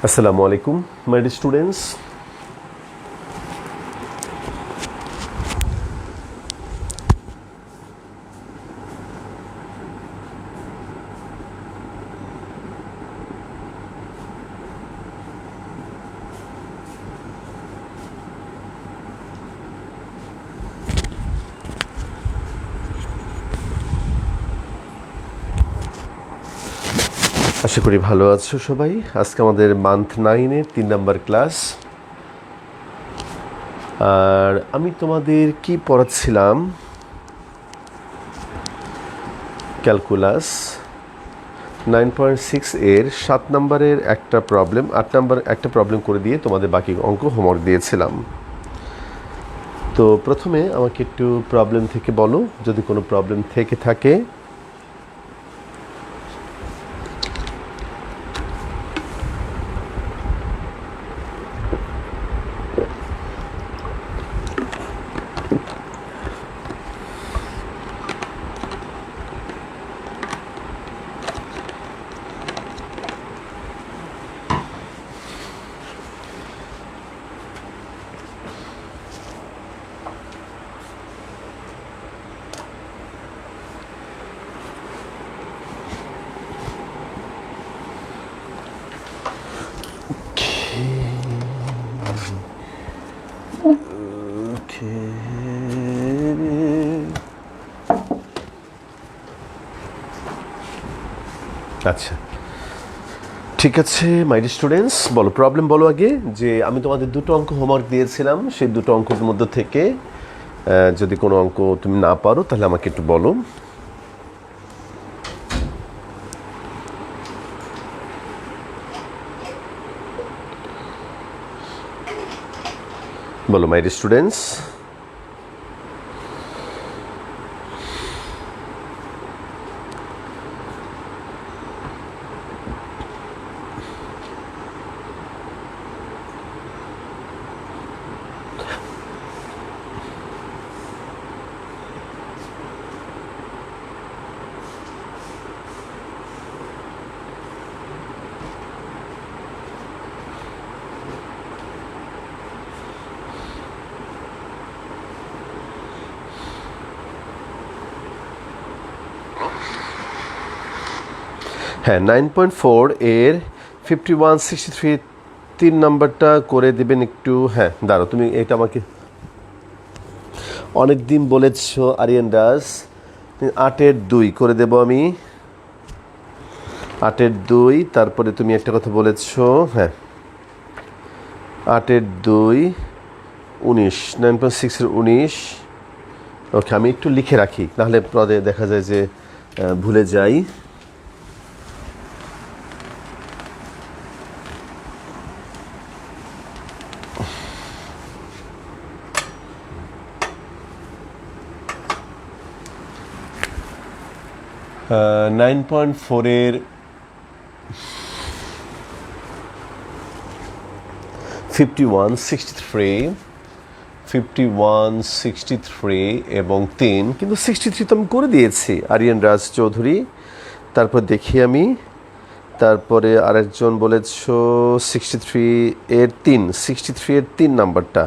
আসসালামু আলাইকুম my dear students. আশা করি ভালো আছো সবাই। আজকে আমাদের মান্থ 9-এর 3 নাম্বার ক্লাস। আর আমি তোমাদের কি পড়াচ্ছিলাম, ক্যালকুলাস 9.6 এর 7 নাম্বারের একটা প্রবলেম, 8 নাম্বার একটা প্রবলেম করে দিয়ে তোমাদের বাকি অঙ্ক হোমওয়ার্ক দিয়েছিলাম। তো প্রথমে আমাকে একটু প্রবলেম থেকে বলো, যদি কোনো প্রবলেম থেকে থাকে। আচ্ছা, ঠিক আছে মাই ডিয়ার স্টুডেন্টস, বলো প্রবলেম বলো আগে। যে আমি তোমাদের দুটো অঙ্ক হোমওয়ার্ক দিয়েছিলাম, সেই দুটো অঙ্কের মধ্যে থেকে যদি কোনো অঙ্ক তুমি না পারো তাহলে আমাকে একটু বলো। বলো মাই ডিয়ার স্টুডেন্টস। হ্যাঁ, 9.4 এর 5163 3 নাম্বারটা করে দেবেন একটু। হ্যাঁ দাঁড়ো, তুমি এটা আমাকে অনেক দিন বলেছ আরিয়ান দাস। 8-এর 2 করে দেব আমি, 8-এর 2। তারপরে তুমি একটা কথা বলেছ, হ্যাঁ 8-এর 2 19, 9.6-এর 19। ওকে, আমি একটু লিখে রাখি, নাহলে পরে দেখা যায় যে ভুলে যাই। নাইন পয়েন্ট ফোরের 5163 এবং 3, কিন্তু 63 তো আমি করে দিয়েছি আরিয়ান রাজ চৌধুরী। তারপর দেখি আমি, তারপরে আরেকজন বলেছ 63-এর 3, 63-এর 3 নাম্বারটা।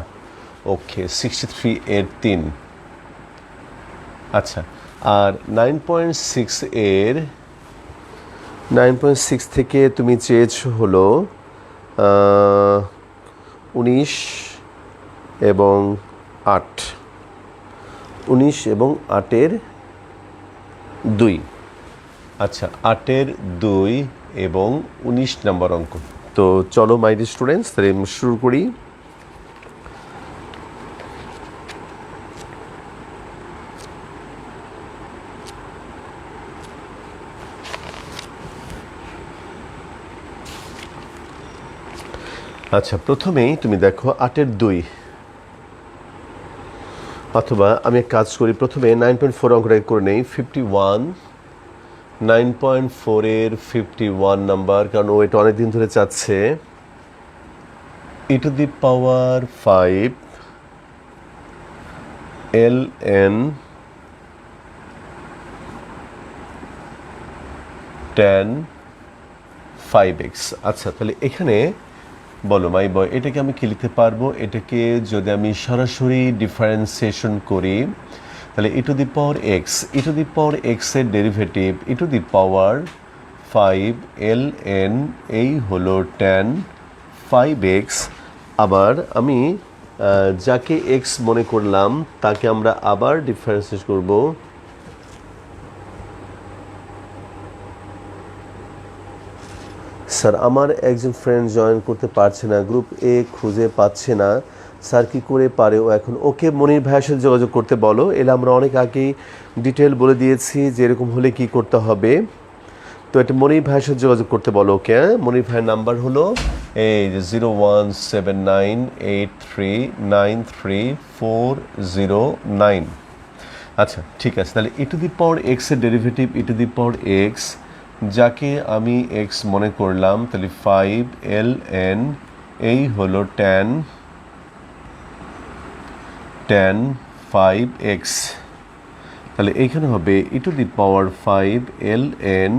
ওকে, 63-এর 3। আচ্ছা, আর 9.6 থেকে তুমি চেয়েছো হলো 19 এবং 8, 19 এবং 8-এর 2। আচ্ছা, 8-এর 2 এবং 19 নম্বর অঙ্ক। তো চলো মাই ডিয়ার স্টুডেন্টস, তাহলে শুরু করি। আচ্ছা, প্রথমেই তুমি দেখো 8-এর 2, অথবা আমি এক কাজ করি, প্রথমে 9.4 অঙ্কটা করে নেই। 51, 9.4-এর 51 নাম্বার, কারণ ও এটা অনেক দিন ধরে চাচ্ছে। e⁵ ln tan 5x। আচ্ছা, তাহলে এখানে বলো মাই বয়, এটাকে আমি কি লিখতে পারবো? এটাকে যদি আমি সরাসরি ডিফারেন্সিয়েশন করি তাহলে ই টু দি পাওয়ার এক্স এর derivative E two the power 5 ln এই হলো tan 5x। আবার আমি যাকে এক্স মনে করলাম তাকে আমরা আবার ডিফারেন্সিয়েট করব। স্যার আমার একজন ফ্রেন্ড জয়েন করতে পারছে না, গ্রুপ এ খুঁজে পাচ্ছে না, স্যার কি করে পারে ও এখন? ওকে মনির ভাইয়ের সাথে যোগাযোগ করতে বলো। এলে আমরা অনেক আগেই ডিটেল বলে দিয়েছি যে এরকম হলে কি করতে হবে। তো এটা মনির ভাইয়ের সাথে যোগাযোগ করতে বলো ওকে। মনির ভাইয়ের নাম্বার হলো এই যে 017983933409। আচ্ছা ঠিক আছে, তাহলে ই টু দি পাওয়ার এক্স এর derivative E two the power x, যাকে আমি এক্স মনে করলাম, তাহলে 5ln এই হলো tan 5x। তাহলে এইখানে হবে ই two the power 5ln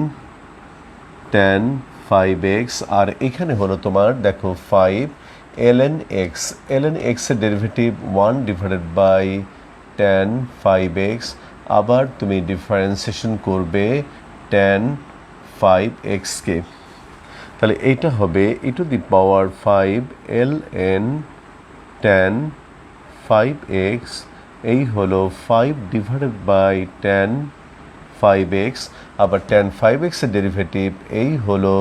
tan 5x, আর এখানে হলো তোমার দেখো 5ln x এর ডেরিভেটিভ 1/tan 5x, আবার তুমি ডিফারেন্সিয়েশন করবে tan 5x কে। তাহলে এইটা হবে ই two the power 5ln tan 5x এই হলো 5/tan 5x, আবার tan 5x এর ডেরিভেটিভ এই হলো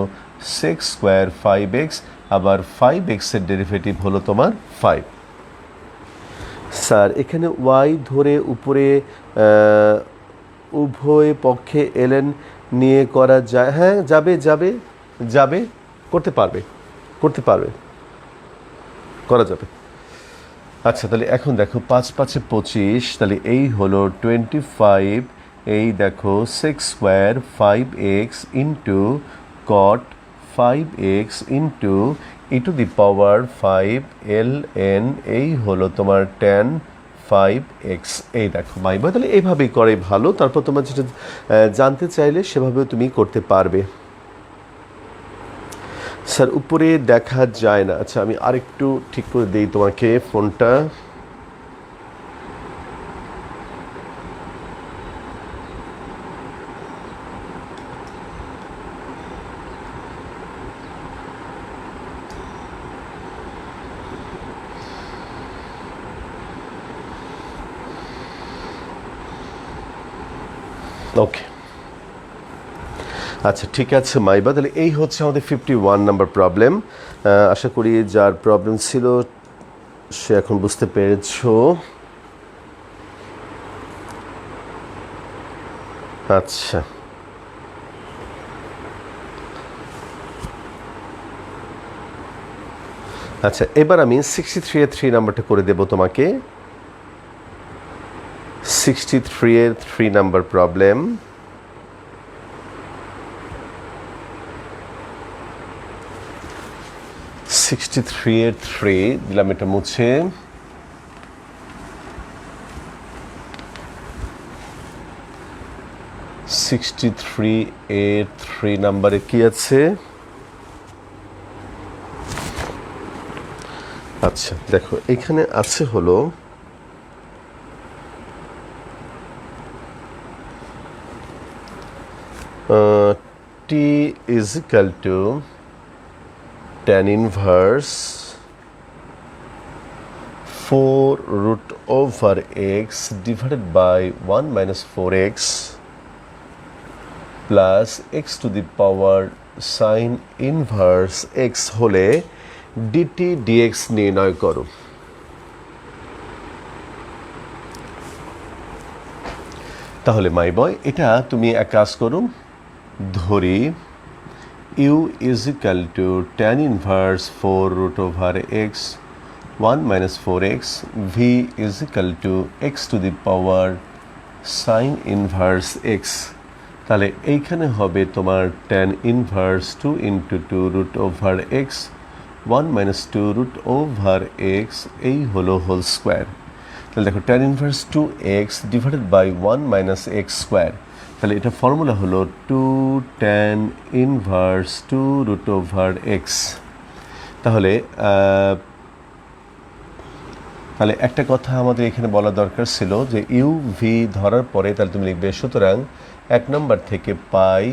6² 5x, আবার 5x এর ডেরিভেটিভ হলো তোমার 5। স্যার এখানে y ধরে উপরে উভয় পক্ষে ln নিয়ে করা যায়? হ্যাঁ যাবে করতে পারবে করা যাবে। আচ্ছা তাহলে এখন দেখো 5 5 25, তাহলে এই হলো 25, এই দেখো 6² 5x into cot 5x into E two the power 5ln এই হলো তোমার tan 5x। এই দেখো মাই বয়, তাহলে এইভাবেই করে ভালো। তারপর তোমার যেটা জানতে চাইলে সেভাবেও তুমি করতে পারবে। স্যার উপরে দেখা যায় না। আচ্ছা আমি আরেকটু ঠিক করে দিই তোমাকে ফোনটা। ওকে আচ্ছা ঠিক আছে মাইবা, তাহলে এই হচ্ছে আমাদের 51 নাম্বার প্রবলেম। আশা করি যার প্রবলেম ছিল সে এখন বুঝতে পেরেছো। আচ্ছা আচ্ছা এবার আমি 63 এর 3 নাম্বারটা করে দেব তোমাকে। 63 এর 3 নাম্বার প্রবলেম। এর 3 দিলাম, এটা মুছে। এর 3 নাম্বারে কি আছে? আচ্ছা দেখো এখানে আছে হলো t is equal to tan inverse 4√x divided by 1 minus 4x plus x to the power sin inverse x হলে dt dx নির্ণয় করো। তাহলে মাই বয় এটা তুমি এক কাজ করো, ধরি u is equal to tan inverse 4√x 1 minus 4x, v is equal to x to the power sin inverse x। তাহলে এইখানে হবে তোমার tan inverse 2 into 2√x 1 minus 2√x এই হলো হোল স্কোয়ার। তাহলে দেখো tan inverse 2x divided by 1 minus x square, তাহলে এটা ফর্মুলা হলো 2 tan inverse 2√x। তাহলে তাহলে একটা কথা আমাদের এখানে বলা দরকার ছিল যে ইউ ভি ধরার পরে তাহলে তুমি লিখবে সুতরাং 1 নম্বর থেকে পাই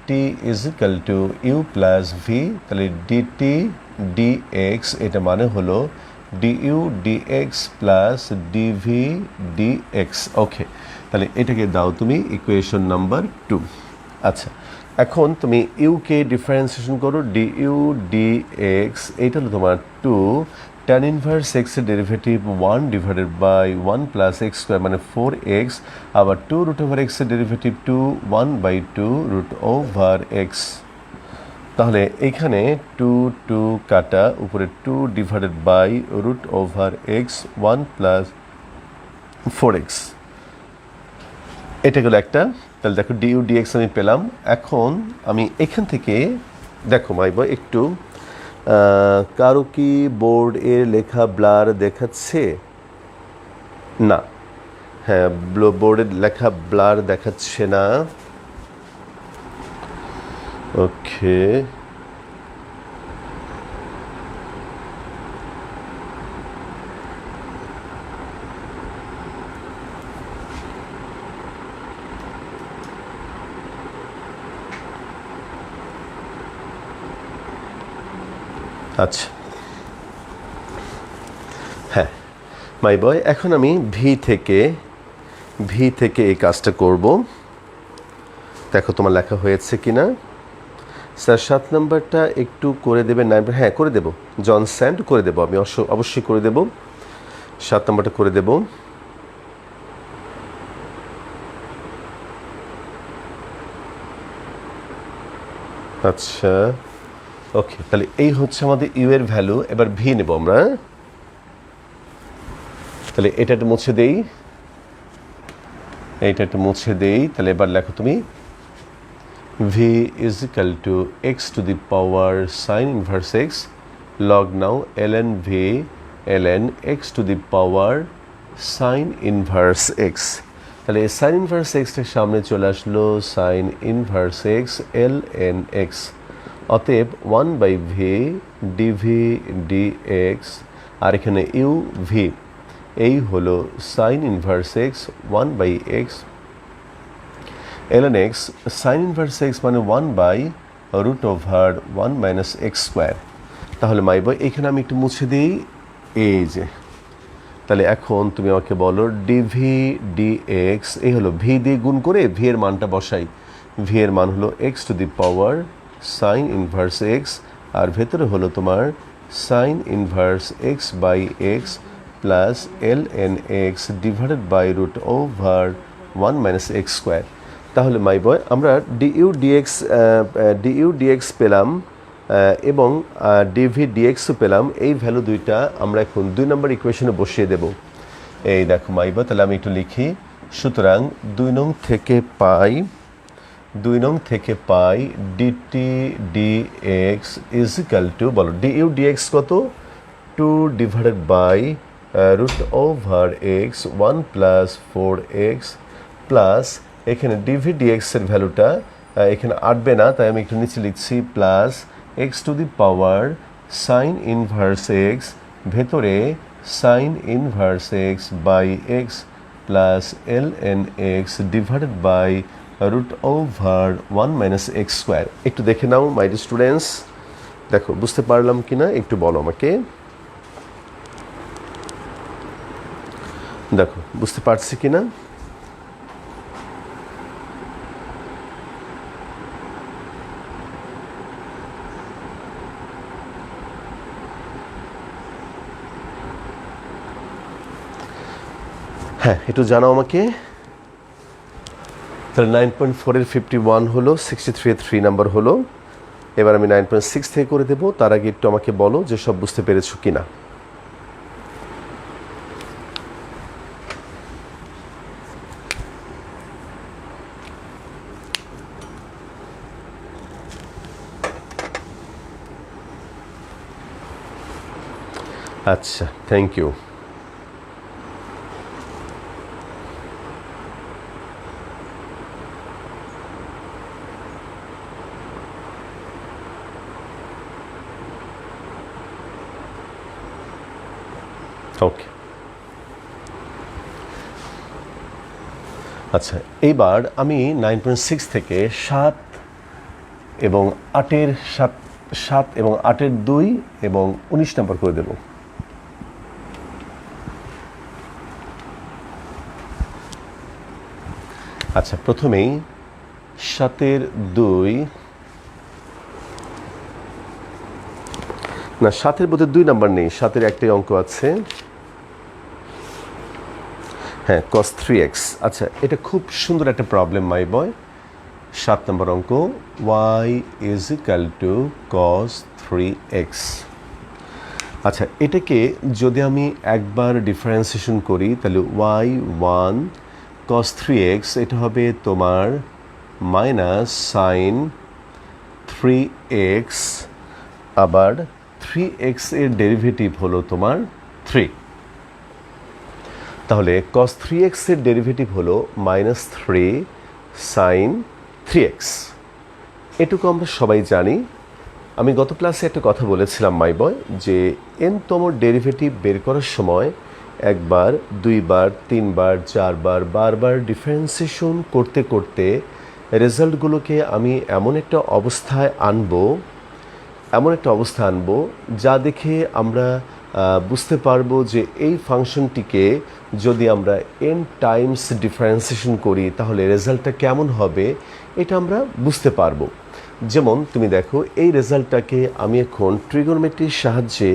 t is equal to u plus v, তাহলে ডিটি ডিএক্স এটা মানে হলো du dx plus dv dx. Okay, তাহলে এটাকে দাও তুমি ইকুয়েশন নাম্বার 2। আচ্ছা, এখন তুমি ইউকে ডিফারেন্সিয়েশন করো, ডিইউ ডিএক্স এইটা হলো তোমার 2 tan ইনভার্স এক্স এর derivative 1 divided by 1 plus x square মানে 4x, আবার 2 রুট ওভার এক্স এর ডেরিভেটিভ 2 1/2 রুট ওভার এক্স। তাহলে এইখানে 2 2 কাটা, উপরে 2 divided by root over x 1 plus 4x, এটা গেলো একটা। তাহলে দেখো ডিইউ ডিএক্স আমি পেলাম। এখন আমি এখান থেকে দেখো মাইবা একটু কারো কি বোর্ড এর লেখা ব্লার দেখাচ্ছে? না, হ্যাঁ বোর্ডের লেখা ব্লার দেখাচ্ছে না। ওকে, আচ্ছা হ্যাঁ মাই বয়, এখন আমি ভি থেকে এই কাজটা করব। দেখো তোমার লেখা হয়েছে কিনা। স্যার 7 নম্বরটা একটু করে দেবেন? 9, হ্যাঁ করে দেব, জন স্যান্ড করে দেব, আমি অবশ্যই করে দেব, 7 নম্বরটা করে দেব। আচ্ছা ওকে, তাহলে এই হচ্ছে আমাদের ইউ এর ভ্যালু। এবার ভি নেব আমরা, তাহলে এটা একটু মুছে দেই, এইটা একটু মুছে দেই। তাহলে এবার লেখো তুমি V is equal to x to the power sine inverse x log now ln V ln x to the power sine inverse x. তাহলে সাইন ইনভার্স এক্সটার সামনে চলে আসলো sign inverse x ln x, অতএব 1/v ডিভি ডিএক্স, আর এখানে U V এই হলো sign inverse x 1/x ln x, sign inverse x মানে 1/রুট over 1 minus x square. তাহলে মাই বয় এখানে আমি একটু মুছে দিই, এই যে। তাহলে এখন তুমি আমাকে বলো ডিভি ডিএক্স, এই হলো ভি দিয়ে গুণ করে ভি এর মানটা বসাই। ভি এর মান হলো x to the power sine inverse x, আর ভেতরে হলো তোমার sine inverse x by x plus ln x divided by root over 1 minus x square. তাহলে মাই বয় আমরা ডিইউ ডিএক্স পেলাম এবং ডিভি ডিএক্সও পেলাম। এই ভ্যালু দুইটা আমরা এখন 2 নম্বর ইকুয়েশনে বসিয়ে দেব। এই দেখো মাই বয়, তাহলে আমি একটু লিখি। সুতরাং 2 নং থেকে পাই dt dx is equal to, বলো ডিইউ ডিএক্স কত? 2 divided by root over x 1 plus 4x plus এখানে ডিভি ডিএক্স এর ভ্যালুটা এখানে আটবে না, তাই আমি একটু নিচে লিখছি plus x to the power sine inverse x, ভেতরে sine inverse x by x plus ln x divided by root over 1 minus x square. একটু দেখে নাও মাই স্টুডেন্টস, দেখো বুঝতে পারলাম কিনা একটু বলো আমাকে। দেখো বুঝতে পারছি কিনা। হ্যাঁ একটু জানাও আমাকে। তাহলে 9.4 এর 51 হলো, 63 এর 3 নাম্বার হলো। এবার আমি 9.6 থেকে করে দেবো, তার আগে একটু আমাকে বলো যে সব বুঝতে পেরেছো কিনা। আচ্ছা থ্যাংক ইউ। ওকে, আচ্ছা এইবার আমি 9.6 থেকে 7 এবং 8-এর 7 এবং 8-এর 2 এবং 19 নাম্বার করে দেব। আচ্ছা, প্রথমেই 7-এর 2, না 7-এর বোধহয় 2 নাম্বার নেই, 7-এর একটাই অঙ্ক আছে, হ্যাঁ cos 3x। আচ্ছা, এটা খুব সুন্দর একটা প্রবলেম মাই বয়। 7 নম্বর অঙ্ক, y is equal two cos 3x। আচ্ছা, এটাকে যদি আমি একবার ডিফারেন্সিয়েশন করি তাহলে y1 cos 3x এটা হবে তোমার মাইনাস সাইন 3x, আবার 3x এর ডেরিভেটিভ হলো তোমার 3। তাহলে cos 3x এর ডেরিভেটিভ হলো মাইনাস 3 সাইন 3x। এটুকু আমরা সবাই জানি। আমি গত ক্লাসে একটা কথা বলেছিলাম মাই বয়, যে n-তম ডেরিভেটিভ বের করার সময় একবার, দুইবার, তিনবার, চারবার, বারবার ডিফারেন্সিয়েশন করতে করতে রেজাল্টগুলোকে আমি এমন একটা অবস্থায় আনবো যা দেখে আমরা বুঝতে পারবো যে এই ফাংশনটিকে যদি আমরা n টাইমস ডিফারেন্সিয়েশন করি তাহলে রেজাল্টটা কেমন হবে এটা আমরা বুঝতে পারবো। যেমন তুমি দেখো, এই রেজাল্টটাকে আমি এখন ট্রিগোনোমেট্রির সাহায্যে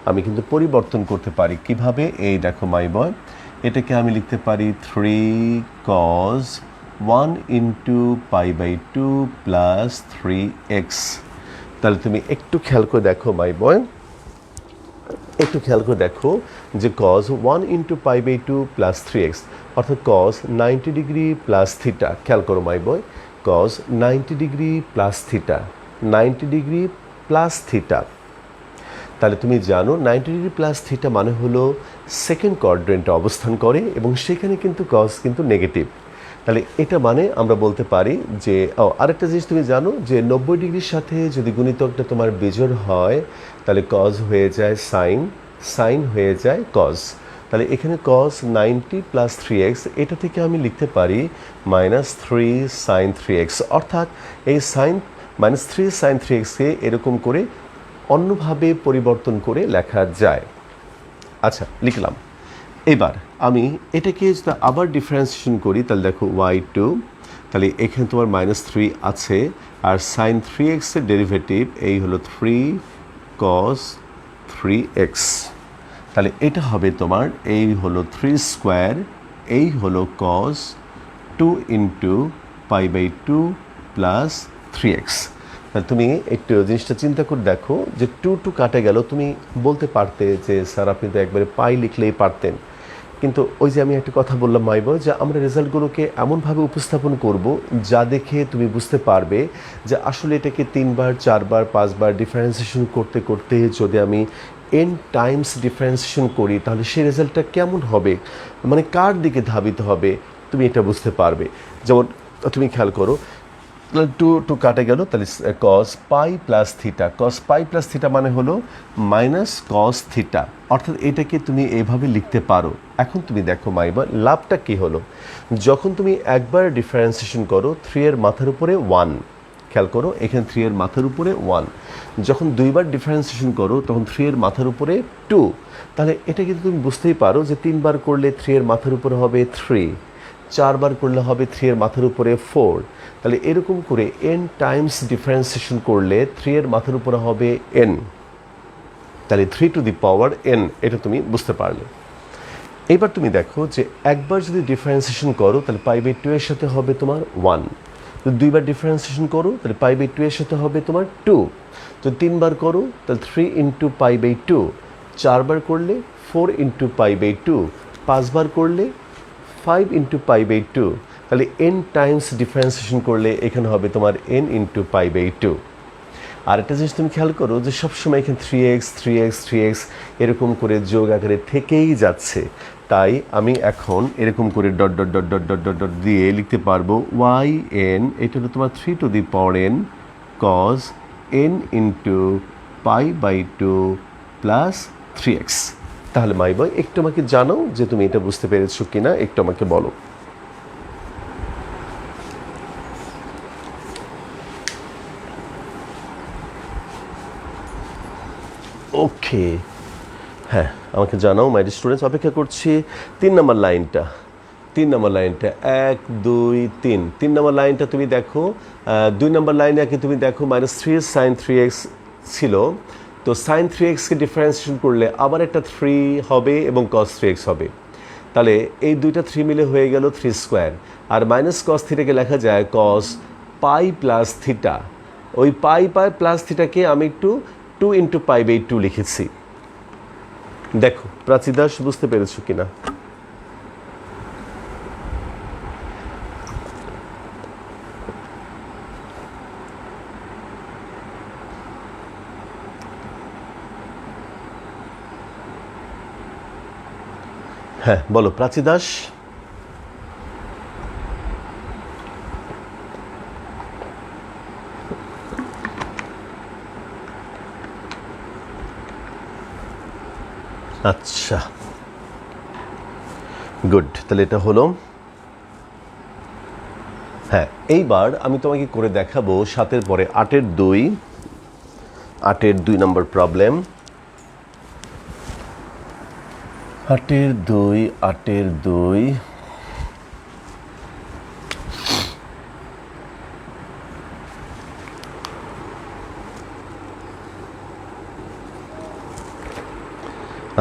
আমি কিন্তু পরিবর্তন করতে পারি। কিভাবে? এই দেখো মাই বয়, এটাকে আমি লিখতে পারি 3 cos 1 ইন্টু π/2 প্লাস 3x। তাহলে তুমি একটু খেয়াল করে দেখো মাই বয়, যে cos 1 ইন্টু π/2 প্লাস 3x অর্থাৎ cos 90 ডিগ্রি প্লাস থিটা। খেয়াল করো my boy, cos 90 degree plus theta, 90 degree plus theta. তাহলে তুমি জানো 90 ডিগ্রি প্লাস থিটা মানে হলো সেকেন্ড কোয়াড্রেন্টে অবস্থান করে এবং সেখানে কিন্তু cos কিন্তু নেগেটিভ। তাহলে এটা মানে আমরা বলতে পারি যে, আরেকটা জিনিস তুমি জানো যে 90 ডিগ্রির সাথে যদি গুণিতকটা তোমার বিজোড় হয় তাহলে cos হয়ে যায় সাইন হয়ে যায় cos। তাহলে এখানে cos 90 প্লাস 3x, এটা থেকে আমি লিখতে পারি মাইনাস 3 সাইন 3x, অর্থাৎ এই মাইনাস 3 সাইন 3xকে এরকম করে অন্যভাবে পরিবর্তন করে লেখা যায়। আচ্ছা, লিখলাম। এবার আমি এটাকে যদি আবার ডিফারেন্সিয়েশন করি তাহলে দেখো y2, তাহলে এখানে তোমার মাইনাস 3 আছে, আর সাইন 3x এর ডেরিভেটিভ এই হলো 3 cos 3x। তাহলে এটা হবে তোমার, এই হলো 3 স্কোয়ার, এই হলো cos 2 ইন্টু π/2 প্লাস 3x। তাহলে তুমি একটু জিনিসটা চিন্তা করে দেখো যে 2 কাটে গেল। তুমি বলতে পারতে যে স্যার আপনি তো একবারে পাই লিখলেই পারতেন, কিন্তু ওই যে আমি একটা কথা বললাম মাইব, যে আমরা রেজাল্টগুলোকে এমনভাবে উপস্থাপন করব যা দেখে তুমি বুঝতে পারবে যে আসলে এটাকে 3বার, 4বার, 5বার ডিফারেন্সিয়েশন করতে করতে যদি আমি n টাইমস ডিফারেন্সিয়েশন করি তাহলে সেই রেজাল্টটা কেমন হবে, মানে কার দিকে ধাবিত হবে তুমি এটা বুঝতে পারবে। যেমন তুমি খেয়াল করো, তাহলে 2 কাটে গেল, তাহলে cos পাই প্লাস থিটা, cos পাই প্লাস থিটা মানে হলো মাইনাস cos থিটা, অর্থাৎ এটাকে তুমি এইভাবে লিখতে পারো। এখন তুমি দেখো মাইবা লাভটা কি হলো, যখন তুমি একবার ডিফারেন্সিয়েশন করো 3 এর মাথার উপরে 1, খেয়াল করো এখানে 3 এর মাথার উপরে 1, যখন দুইবার ডিফারেন্সিয়েশন করো তখন 3 এর মাথার উপরে 2, তাহলে এটা কিন্তু তুমি বুঝতেই পারো যে 3বার করলে 3 এর মাথার উপরে হবে 3, 4বার করলে হবে 3 এর মাথার উপরে 4, তাহলে এরকম করে n টাইমস ডিফারেন্সিয়েশন করলে 3 এর মাথার উপরে হবে n, তাহলে 3 টু দি পাওয়ার n, এটা তুমি বুঝতে পারলে। এবার তুমি দেখো যে একবার যদি ডিফারেন্সিয়েশন করো তাহলে π/2 এর সাথে হবে তোমার 1, যদি দুইবার ডিফারেন্সিয়েশন করো তাহলে π/2 এর সাথে হবে তোমার 2, তো 3বার করো তাহলে 3 ইন্টু π/2, 4বার করলে 4 ইন্টু π/2, 5বার করলে 5 ইন্টু π/2, তাহলে n টাইমস ডিফারেন্সিয়েশন করলে এখানে হবে তোমার n ইন্টু π/2। আর একটা জিনিস তুমি খেয়াল করো যে সবসময় এখানে 3x এরকম করে যোগ আকারে থেকেই যাচ্ছে, তাই আমি এখন এরকম করে dot dot dot dot dot dot dot দিয়ে লিখতে পারবো yn, এটা হলো তোমার 3 to the power n cos n into π/2 plus 3x। তাহলে মাই বয় একটু আমাকে জানাও যে তুমি এটা বুঝতে পেরেছো কিনা, একটু আমাকে বলো। ওকে, হ্যাঁ আমাকে জানাও মাই স্টুডেন্টস। অপেক্ষা করছি 3 নম্বর লাইনটা। 3 নম্বর লাইনটা 1 2 3, 3 নম্বর লাইনটা তুমি দেখো। 2 নম্বর লাইনে আগে তুমি দেখো -3 sin 3x ছিল, তো sin 3xকে ডিফারেন্সিয়েশন করলে আবার একটা 3 হবে এবং cos 3x হবে। তাহলে এই দুইটা 3 মিলে হয়ে গেল 3 স্কোয়ার, আর মাইনাস cos থিটাকে লেখা যায় cos পাই প্লাস থিটা। ওই পাই প্লাস থিটাকে আমি একটু 2 × π/2 লিখেছি। দেখো প্রাচী দাস বুঝতে পেরেছো কিনা? হ্যাঁ বলো প্রাচী দাস। আচ্ছা গুড, তাহলে এটা হলো। হ্যাঁ এইবার আমি তোমাকে করে দেখাবো 7-এর পরে 8-এর 2, 8-এর 2 নম্বর প্রবলেম। 8-এর 2, 8-এর 2।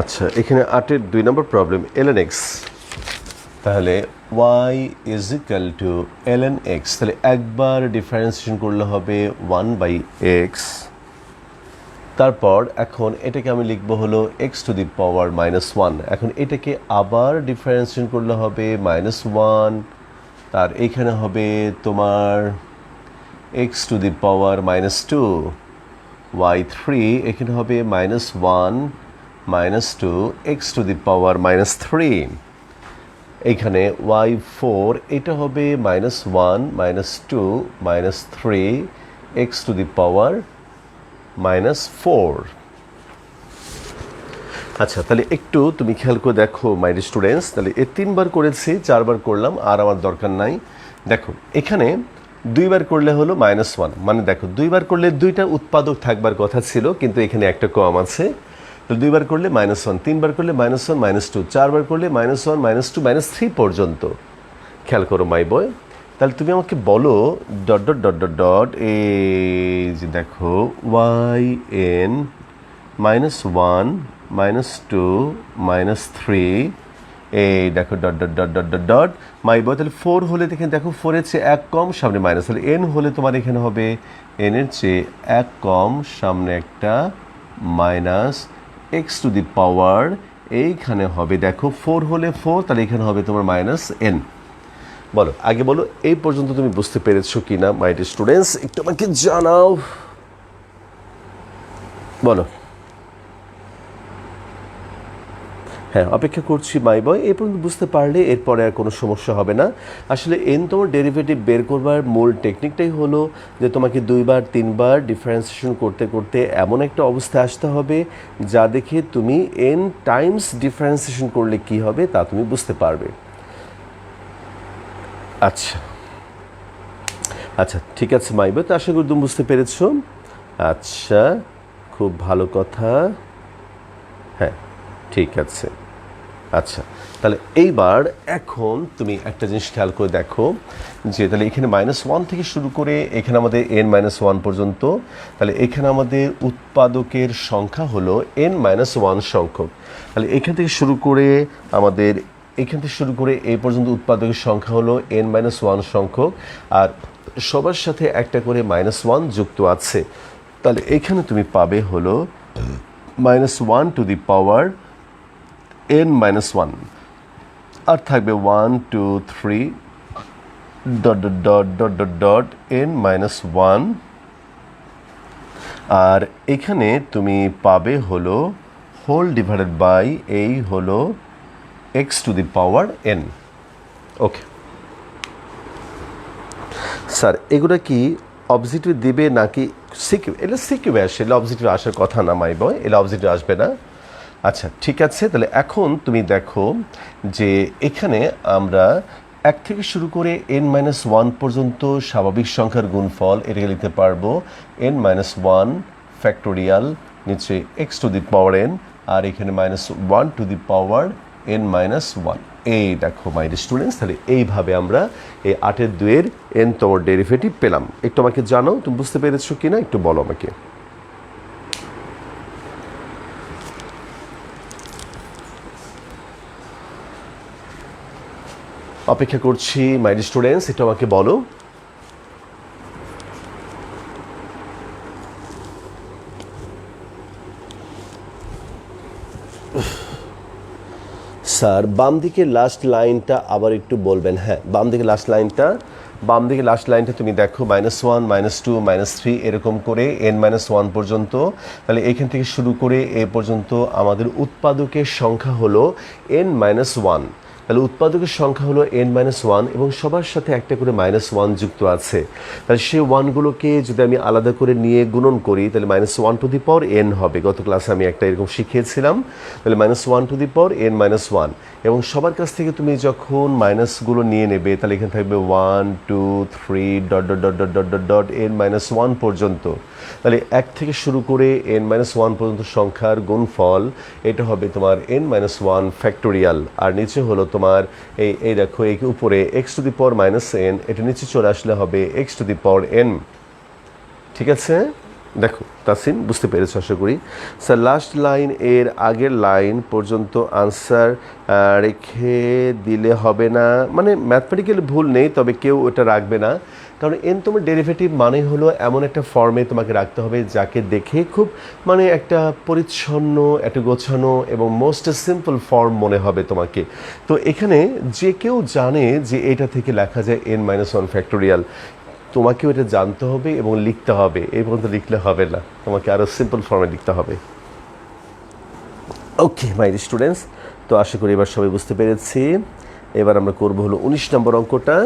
আচ্ছা এখানে 8-এর 2 নম্বর প্রবলেম ln x, তাহলে y is equal two ln x। তাহলে একবার ডিফারেন্সিয়েশন করলে হবে 1/x। তারপর এখন এটাকে আমি লিখবো হলো x⁻⁻1। এখন এটাকে আবার ডিফারেন্সিয়েশন করলে হবে -1, তার এইখানে হবে তোমার x⁻2, y3 এখানে হবে -1 -2 x⁻3, এইখানে y4 এটা হবে -1 -2 -3 x⁻4। আচ্ছা তাহলে একটু তুমি খেয়াল করে দেখো মাই স্টুডেন্টস। তাহলে 3বার করেছি, 4বার করলাম, আর আমার দরকার নাই। দেখো এখানে 2বার করলে হলো -1, মানে দেখো 2বার করলে 2টা উৎপাদক থাকবার কথা ছিল, কিন্তু এখানে একটা কম আছে। তো 2বার করলে -1, 3বার করলে -1 -2, 4বার করলে -1 -2 -3 পর্যন্ত। খেয়াল করো মাই বয়। তাহলে তুমি আমাকে বলো dot dot dot dot dot, এই যে দেখো yn -1 -2 -3, এই দেখো dot dot dot dot dot dot my boy. তাহলে 4 হলে দেখে দেখো 4-এর চেয়ে 1 কম, সামনে মাইনাস। তাহলে n হলে তোমার এখানে হবে n-এর চেয়ে 1 কম, সামনে একটা মাইনাস x⁻, এইখানে হবে দেখো 4 হলে 4, তাহলে এখানে হবে তোমার -n। বলো আগে বলো এই পর্যন্ত তুমি বুঝতে পেরেছো কিনা মাই স্টুডেন্টস, একটু আমাকে জানাও। বলো। হ্যাঁ অপেক্ষা করছি মাই বয়। এই পর্যন্ত বুঝতে পারলে এরপরে আর কোনো সমস্যা হবে না। আসলে n তোমার ডেরিভেটিভ বের করবার মূল টেকনিকটাই হলো যে তোমাকে 2বার 3বার ডিফারেন্সিয়েশন করতে করতে এমন একটা অবস্থায় আসতে হবে যা দেখে তুমি n টাইমস ডিফারেন্সিয়েশন করলে কি হবে তা তুমি বুঝতে পারবে। আচ্ছা আচ্ছা ঠিক আছে মাই বয়, তো আশা করি তুমি বুঝতে পেরেছো। আচ্ছা খুব ভালো কথা, হ্যাঁ ঠিক আছে। আচ্ছা তাহলে এইবার এখন তুমি একটা জিনিস খেয়াল করে দেখো যে তাহলে এখানে -1 থেকে শুরু করে এখানে আমাদের n-1 পর্যন্ত। তাহলে এখানে আমাদের উৎপাদকের সংখ্যা হলো n-1 সংখ্যক। তাহলে এখান থেকে শুরু করে আমাদের এই পর্যন্ত উৎপাদকের সংখ্যা হলো n-1 সংখ্যক, আর সবার সাথে একটা করে -1 যুক্ত আছে। তাহলে এখানে তুমি পাবে হলো -1 n-1, আর থাকবে 1 2 3 dot dot dot dot dot dot n-1, আর এখানে তুমি পাবে হলো হোল ডিভাইডেড বাই এই হলো x⁻n। ওকে স্যার এগুলো কি অবজেক্টিভ দিবে নাকি সিকিউ? এটা সিকিউ আসে, এটা অবজেক্টিভ আসার কথা না মাই বয়, এটা অবজেক্টিভ আসবে না। আচ্ছা ঠিক আছে, তাহলে এখন তুমি দেখো যে এখানে আমরা 1 থেকে শুরু করে n-1 পর্যন্ত স্বাভাবিক সংখ্যার গুণফল এটাকে লিখতে পারবো n-1 ফ্যাক্টোরিয়াল, নিচে x two the power n, আর এখানে -1 টু দি পাওয়ার n-1। এই দেখো মাই স্টুডেন্টস, তাহলে এইভাবে আমরা এই 8-এর 2-এর n-তম ডেরিভেটিভ পেলাম। একটু আমাকে জানো তুমি বুঝতে পেরেছো কিনা, একটু বলো আমাকে। অপেক্ষা করছি মাই স্টুডেন্টস, এটা আমাকে বলো। স্যার বাম দিকের লাস্ট লাইনটা আবার একটু বলবেন। হ্যাঁ, বাম দিকের লাস্ট লাইনটা তুমি দেখো -1 -2 -3 এরকম করে n-1 পর্যন্ত। তাহলে এখান থেকে শুরু করে এ পর্যন্ত আমাদের উৎপাদকের সংখ্যা হলো n-1। তাহলে উৎপাদকের সংখ্যা হলো n-1 এবং সবার সাথে একটা করে -1 যুক্ত আছে। তাহলে সেই ওয়ানগুলোকে যদি আমি আলাদা করে নিয়ে গুণন করি তাহলে -1 টু দি পাওয়ার n হবে। গত ক্লাসে আমি একটা এরকম শিখিয়েছিলাম। তাহলে -1 টু দি পাওয়ার n-1, এবং সবার কাছ থেকে তুমি যখন মাইনাসগুলো নিয়ে নেবে তাহলে এখানে থাকবে 1 2 3 dot dot dot dot dot dot dot n-1 পর্যন্ত। তাহলে 1 থেকে শুরু করে n-1 পর্যন্ত সংখ্যার গুণফল এটা হবে তোমার n-1 ফ্যাক্টোরিয়াল, আর নিচে হলো তোমার এই দেখো এই উপরে x two the power -n, এটা নিচে চলে আসলে হবে x two the power n। ঠিক আছে, দেখো তাসিন বুঝতে পেরেছো আশা করি। স্যার লাস্ট লাইন এর আগের লাইন পর্যন্ত আনসার রেখে দিলে হবে না, মানে ম্যাথমেটিক্যালি ভুল নেই, তবে কেউ ওটা রাখবে না, কারণ তোমার ডেরিভেটিভ মানে হলো এমন একটা ফর্মে তোমাকে রাখতে হবে যাকে দেখে খুব মানে একটা পরিচ্ছন্ন, একটা গোছানো এবং মোস্ট সিম্পল ফর্ম মনে হবে তোমাকে। তো এখানে যে কেউ জানে যে এটা থেকে লেখা যায় n-1 ফ্যাক্টোরিয়াল, তোমাকেও এটা জানতে হবে এবং লিখতে হবে। এই পর্যন্ত লিখলে হবে না, তোমাকে আরও সিম্পল ফর্মে লিখতে হবে। ওকে মাই স্টুডেন্টস, তো আশা করি এবার সবাই বুঝতে পেরেছি। এবার আমরা করব হলো 19 নম্বর অঙ্কটা।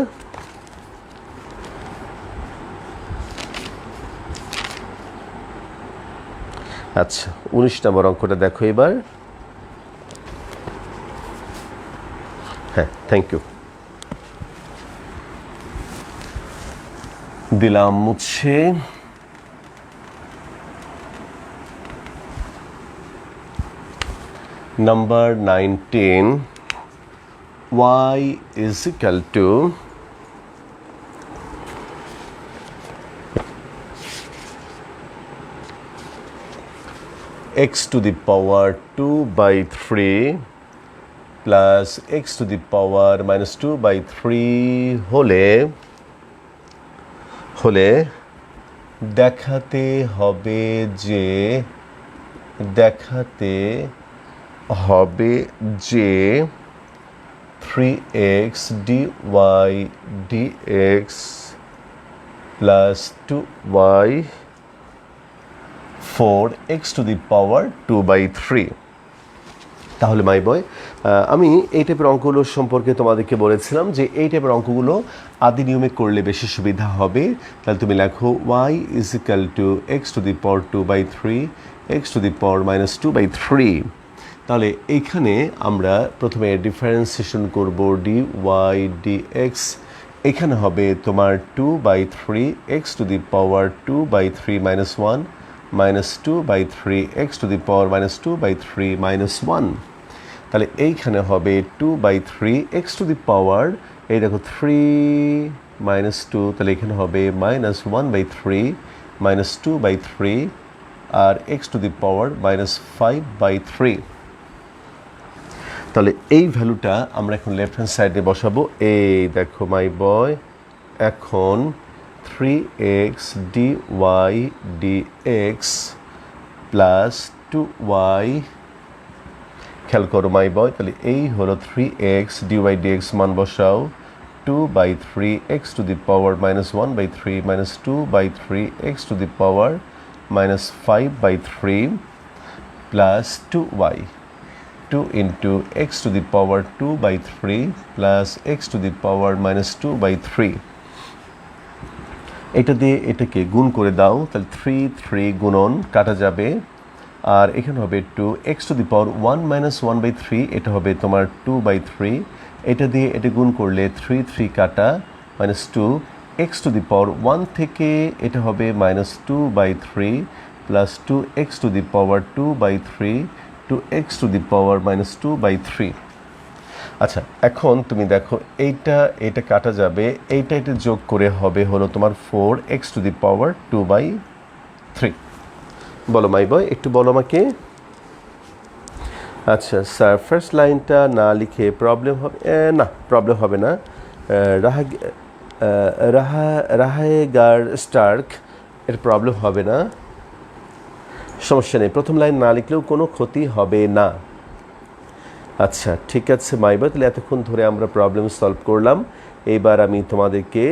আচ্ছা 19 নম্বর অঙ্কটা দেখো এবার। হ্যাঁ থ্যাংক ইউ, দিলাম মুছে। Number 19, y is equal to x to the power 2/3 plus x to the power -2/3 হলে দেখাতে হবে যে 3x dy dx plus 2y 4x to the power 2/3। তাহলে মাই বয়, আমি এই টাইপের অঙ্কগুলো সম্পর্কে তোমাদেরকে বলেছিলাম যে এই টাইপের অঙ্কগুলো আদি নিয়মে করলে বেশি সুবিধা হবে। তাহলে তুমি লেখো y is equal to x to the power 2/3 x to the power -2/3। তাহলে এইখানে আমরা প্রথমে ডিফারেন্সিয়েশন করব dy dx, এখানে হবে তোমার 2/3 x to the power 2/3 -1 -2/3 x to the power -2/3 -1। তাহলে এইখানে হবে 2/3 x to the power, এই দেখো 3 -2, তাহলে এখানে হবে -1/3 -2/3 আর x to the power -5/3। তাহলে এই ভ্যালুটা আমরা এখন লেফট হ্যান্ড সাইডে বসাবো। এই দেখো মাই বয়, এখন 3x dy dx plus 2y, খেয়াল করো মাই বয়, তাহলে এই হলো 3x dy dx মান বসাও 2/3 x to the power -1/3 -2/3 x to the power -5/3 plus 2y, 2 into x to the power 2/3 plus x to the power -2/3। এটা দিয়ে এটাকে গুণ করে দাও, তাহলে 3 3 গুণন কাটা যাবে, আর এখানে হবে 2x⁻1 - 1/3, এটা হবে তোমার 2/3, এটা দিয়ে এটা গুণ করলে 3 3 কাটা -2, x⁻1 থেকে এটা হবে -2/3 প্লাস 2x⁻2/3 টু x⁻−2/3। আচ্ছা, এখন তুমি দেখো এটা কাটা যাবে, এটা যোগ করে হবে হলো তোমার 4x⁻2/3। বলো মাই বয়, একটু বলো আমাকে। আচ্ছা স্যার, ফার্স্ট লাইনটা না লিখে প্রবলেম হবে না? প্রবলেম হবে না। রাহাগার স্টার্ক, এর প্রবলেম হবে না, সমস্যা নেই। প্রথম লাইন না লিখলেও কোনো ক্ষতি হবে না। আচ্ছা ঠিক আছে মাইবা, তাহলে এতক্ষণ ধরে আমরা প্রবলেম সলভ করলাম। এইবার আমি তোমাদেরকে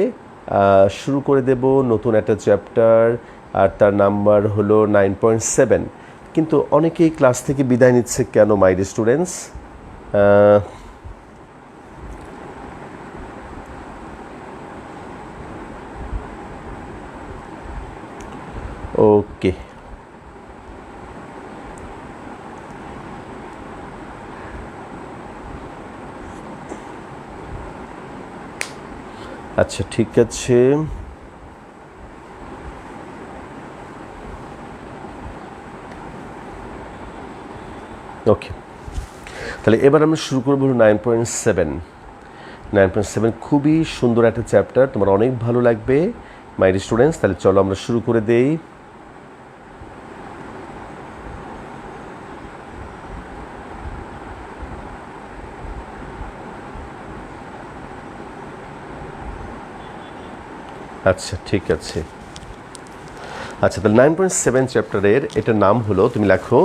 শুরু করে দেব নতুন একটা চ্যাপ্টার, আর তার নাম্বার হলো 9.7। কিন্তু অনেকেই ক্লাস থেকে বিদায় নিচ্ছে কেন মাই ডিয়ার স্টুডেন্টস? ওকে, আচ্ছা ঠিক আছে। ওকে, তাহলে এবার আমরা শুরু করবো 9.7। 9.7 খুবই সুন্দর একটা চ্যাপ্টার, তোমার অনেক ভালো লাগবে মাই ডিয়ার স্টুডেন্টস। তাহলে চলো আমরা শুরু করে দেই। আচ্ছা ঠিক আছে। আচ্ছা, তাহলে 9.7 চ্যাপ্টারের এটার নাম হলো, তুমি লেখো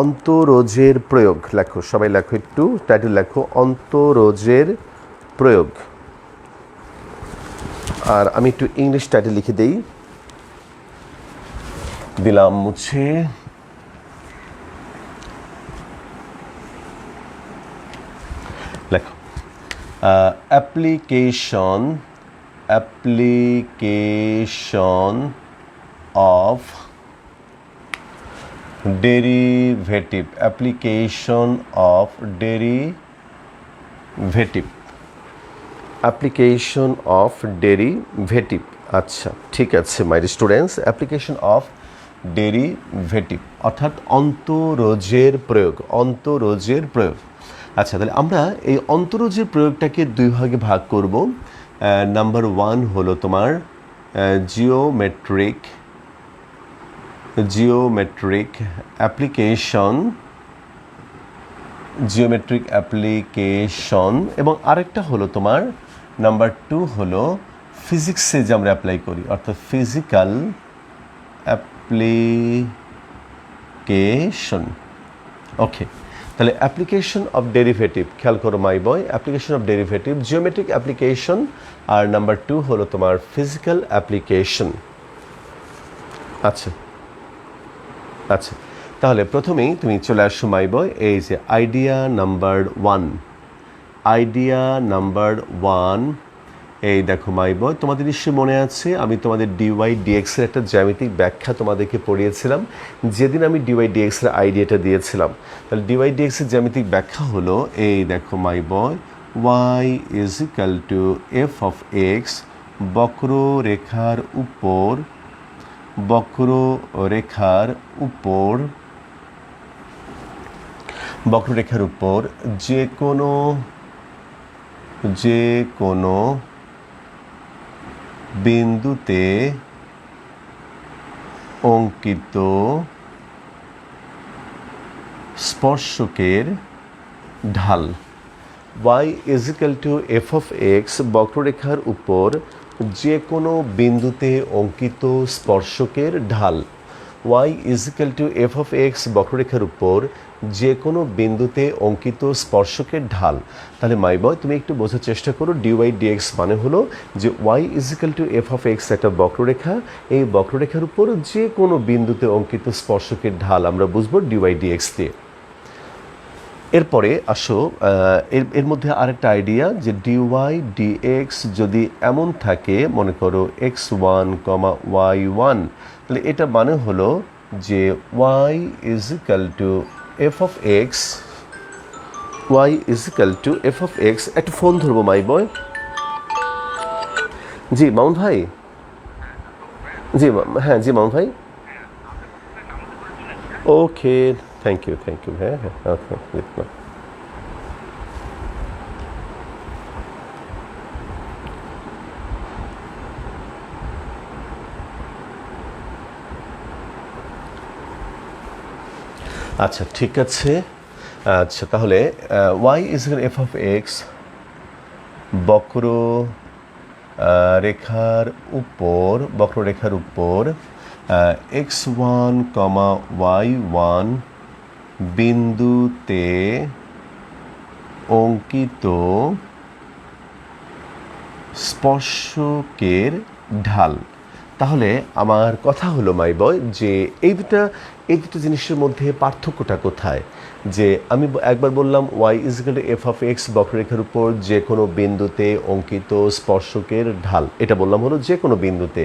অন্তরোজের প্রয়োগ। লেখো, সবাই লেখো, একটু টাইটেল লেখো, অন্তরোজের প্রয়োগ। আর আমি একটু ইংলিশ টাইটেল লিখে দেই, দিলাম মুছে। লেখো application of derivative, application of derivative, application of derivative। আচ্ছা ঠিক আছে my students, application of derivative অর্থাৎ অন্তরোজের প্রয়োগ, অন্তরোজের প্রয়োগ। আচ্ছা, তাহলে আমরা এই অন্তরোজের প্রয়োগটাকে দুই ভাগে ভাগ করব। নাম্বার 1 হলো তোমার জিওমেট্রিক অ্যাপ্লিকেশন, এবং আরেকটা হলো তোমার নাম্বার 2 হলো ফিজিক্সে যে আমরা অ্যাপ্লাই করি, অর্থাৎ ফিজিক্যাল অ্যাপ্লিকেশন। ওকে, তাহলে অ্যাপ্লিকেশন অফ ডেরিভেটিভ, খেয়াল করো my boy, application of derivative, geometric application, আর নাম্বার 2 হলো তোমার ফিজিক্যাল অ্যাপ্লিকেশন। আচ্ছা আচ্ছা, তাহলে প্রথমেই তুমি চলে আসো মাই বয়, এই যে আইডিয়া নাম্বার 1। এই দেখো মাই বয়, তোমাদের নিশ্চয়ই মনে আছে আমি তোমাদের ডিওয়াই ডিএক্সের একটা জ্যামিতিক ব্যাখ্যা তোমাদেরকে পড়িয়েছিলাম যেদিন আমি ডিওয়াই ডিএক্সের আইডিয়াটা দিয়েছিলাম। তাহলে ডিওয়াই ডিএক্সের জ্যামিতিক ব্যাখ্যা হলো, এই দেখো মাই বয়, y = f of x, বক্ররেখার উপর যে কোনো বিন্দুতে অঙ্কিত স্পর্শকের ঢাল। y = f of x, বক্ররেখার উপর যে কোনো বিন্দুতে অঙ্কিত স্পর্শকের ঢাল। y = f of x, বক্ররেখার উপর যে কোনো বিন্দুতে অঙ্কিত স্পর্শকের ঢাল। তাহলে মাই বয়, তুমি একটু বোঝার চেষ্টা করো, ডিওয়াই ডিএক্স মানে হলো যে y = f of x একটা বক্ররেখা, এই বক্ররেখার উপর যে কোনো বিন্দুতে অঙ্কিত স্পর্শকের ঢাল আমরা বুঝবো ডিওয়াই ডিএক্স দিয়ে। এরপরে আসো, এর মধ্যে আরেকটা আইডিয়া যে ডিওয়াই ডিএক্স যদি এমন থাকে, মনে করো x1, y1, তাহলে এটা মানে হলো যে y is equal two F of x, y is equal two F of x. একটা ফোন ধরবো মাই বয়। জি মামুন ভাই, জি হ্যাঁ, জি মামুন ভাই, okay, thank you, thank you, হ্যাঁ হ্যাঁ, ওকে। আচ্ছা ঠিক আছে। আচ্ছা তাহলে y is f of x বক্র রেখার উপর, বক্ররেখার উপর x1, y1 বিন্দুতে অঙ্কিত স্পর্শকের ঢাল। তাহলে আমার কথা হলো মাই বয় যে এই দুটো জিনিসের মধ্যে পার্থক্যটা কোথায়? যে আমি একবার বললাম y is equal two F of x বক্ররেখার উপর যে কোনো বিন্দুতে অঙ্কিত স্পর্শকের ঢাল, এটা বললাম হলো যে কোনো বিন্দুতে।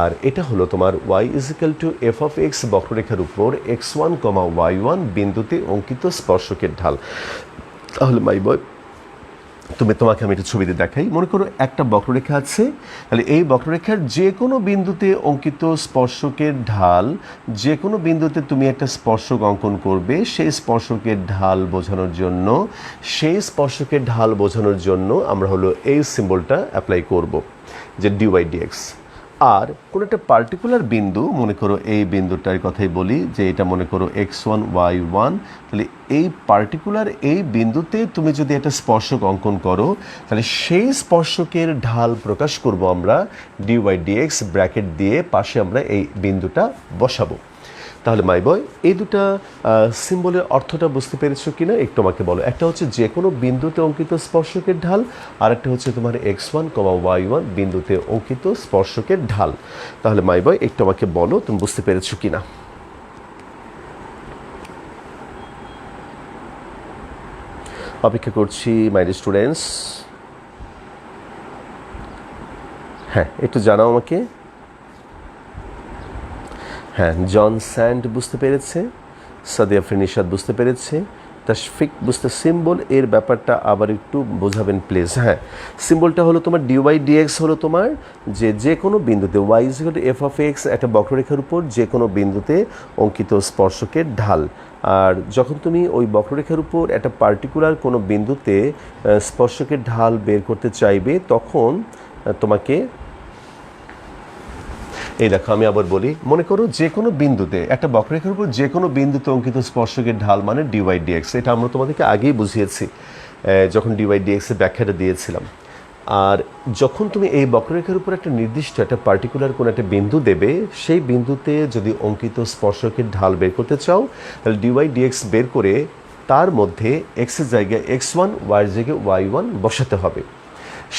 আর এটা হলো তোমার y is equal two F of x বক্ররেখার উপর x1, y1 বিন্দুতে অঙ্কিত স্পর্শকের ঢাল। তাহলে মাই বয় তোমাকে আমি একটা ছবিতে দেখাই। মনে করো একটা বক্ররেখা আছে, তাহলে এই বক্ররেখার যে কোনো বিন্দুতে অঙ্কিত স্পর্শকের ঢাল, যে কোনো বিন্দুতে তুমি একটা স্পর্শক অঙ্কন করবে, সেই স্পর্শকের ঢাল বোঝানোর জন্য আমরা হলো এই সিম্বলটা অ্যাপ্লাই করব, যে ডিওয়াই ডিএক্স। আর কোনো একটা পার্টিকুলার বিন্দু, মনে করো এই বিন্দুটার কথাই বলি, যে এটা মনে করো x1, y1, তাহলে এই পার্টিকুলার এই বিন্দুতে তুমি যদি একটা স্পর্শক অঙ্কন করো, তাহলে সেই স্পর্শকের ঢাল প্রকাশ করব আমরা ডিওয়াই ডিএক্স ব্র্যাকেট দিয়ে, পাশে আমরা এই বিন্দুটা বসাবো। তাহলে মাই বয় এই দুটা সিম্বলের অর্থটা বুঝতে পেরেছো কিনা একটু আমাকে বলো। একটা হচ্ছে যে কোনো বিন্দুতে অঙ্কিত স্পর্শকের ঢাল, আর একটা হচ্ছে তোমার x1, y1 বিন্দুতে অঙ্কিত স্পর্শকের ঢাল। তাহলে মাই বয় একটু আমাকে বলো তুমি বুঝতে পেরেছো কিনা। অপেক্ষা করছি মাই ডিয়ার স্টুডেন্টস। হ্যাঁ একটু জানাও আমাকে। হ্যাঁ, জন স্যান্ড বুঝতে পেরেছে, সাদিয়া ফিনিশাদ বুঝতে পেরেছে, তাশফিক বুঝতে। সিম্বল এর ব্যাপারটা আবার একটু বোঝাবেন প্লিজ। হ্যাঁ, সিম্বলটা হলো তোমার ডিওয়াই ডিএক্স হলো তোমার যে কোনো বিন্দুতে y is equal two F of x একটা বক্ররেখার উপর যে কোনো বিন্দুতে অঙ্কিত স্পর্শকের ঢাল। আর যখন তুমি ওই বক্ররেখার উপর একটা পার্টিকুলার কোনো বিন্দুতে স্পর্শকের ঢাল বের করতে চাইবে, তখন তোমাকে এই দেখো আমি আবার বলি, মনে করো যে কোনো বিন্দুতে একটা বক্ররেখার উপর যে কোনো বিন্দুতে অঙ্কিত স্পর্শকের ঢাল মানে ডিওয়াই ডিএক্স। এটা আমরা তোমাদেরকে আগেই বুঝিয়েছি যখন ডিওয়াই ডিএক্স এর ব্যাখ্যাটা দিয়েছিলাম। আর যখন তুমি এই বক্ররেখার উপর একটা নির্দিষ্ট একটা পার্টিকুলার কোনো একটা বিন্দু দেবে, সেই বিন্দুতে যদি অঙ্কিত স্পর্শকের ঢাল বের করতে চাও, তাহলে ডিওয়াই ডিএক্স বের করে তার মধ্যে এক্সের জায়গায় x1, ওয়াইয়ের জায়গায় y1 বসাতে হবে।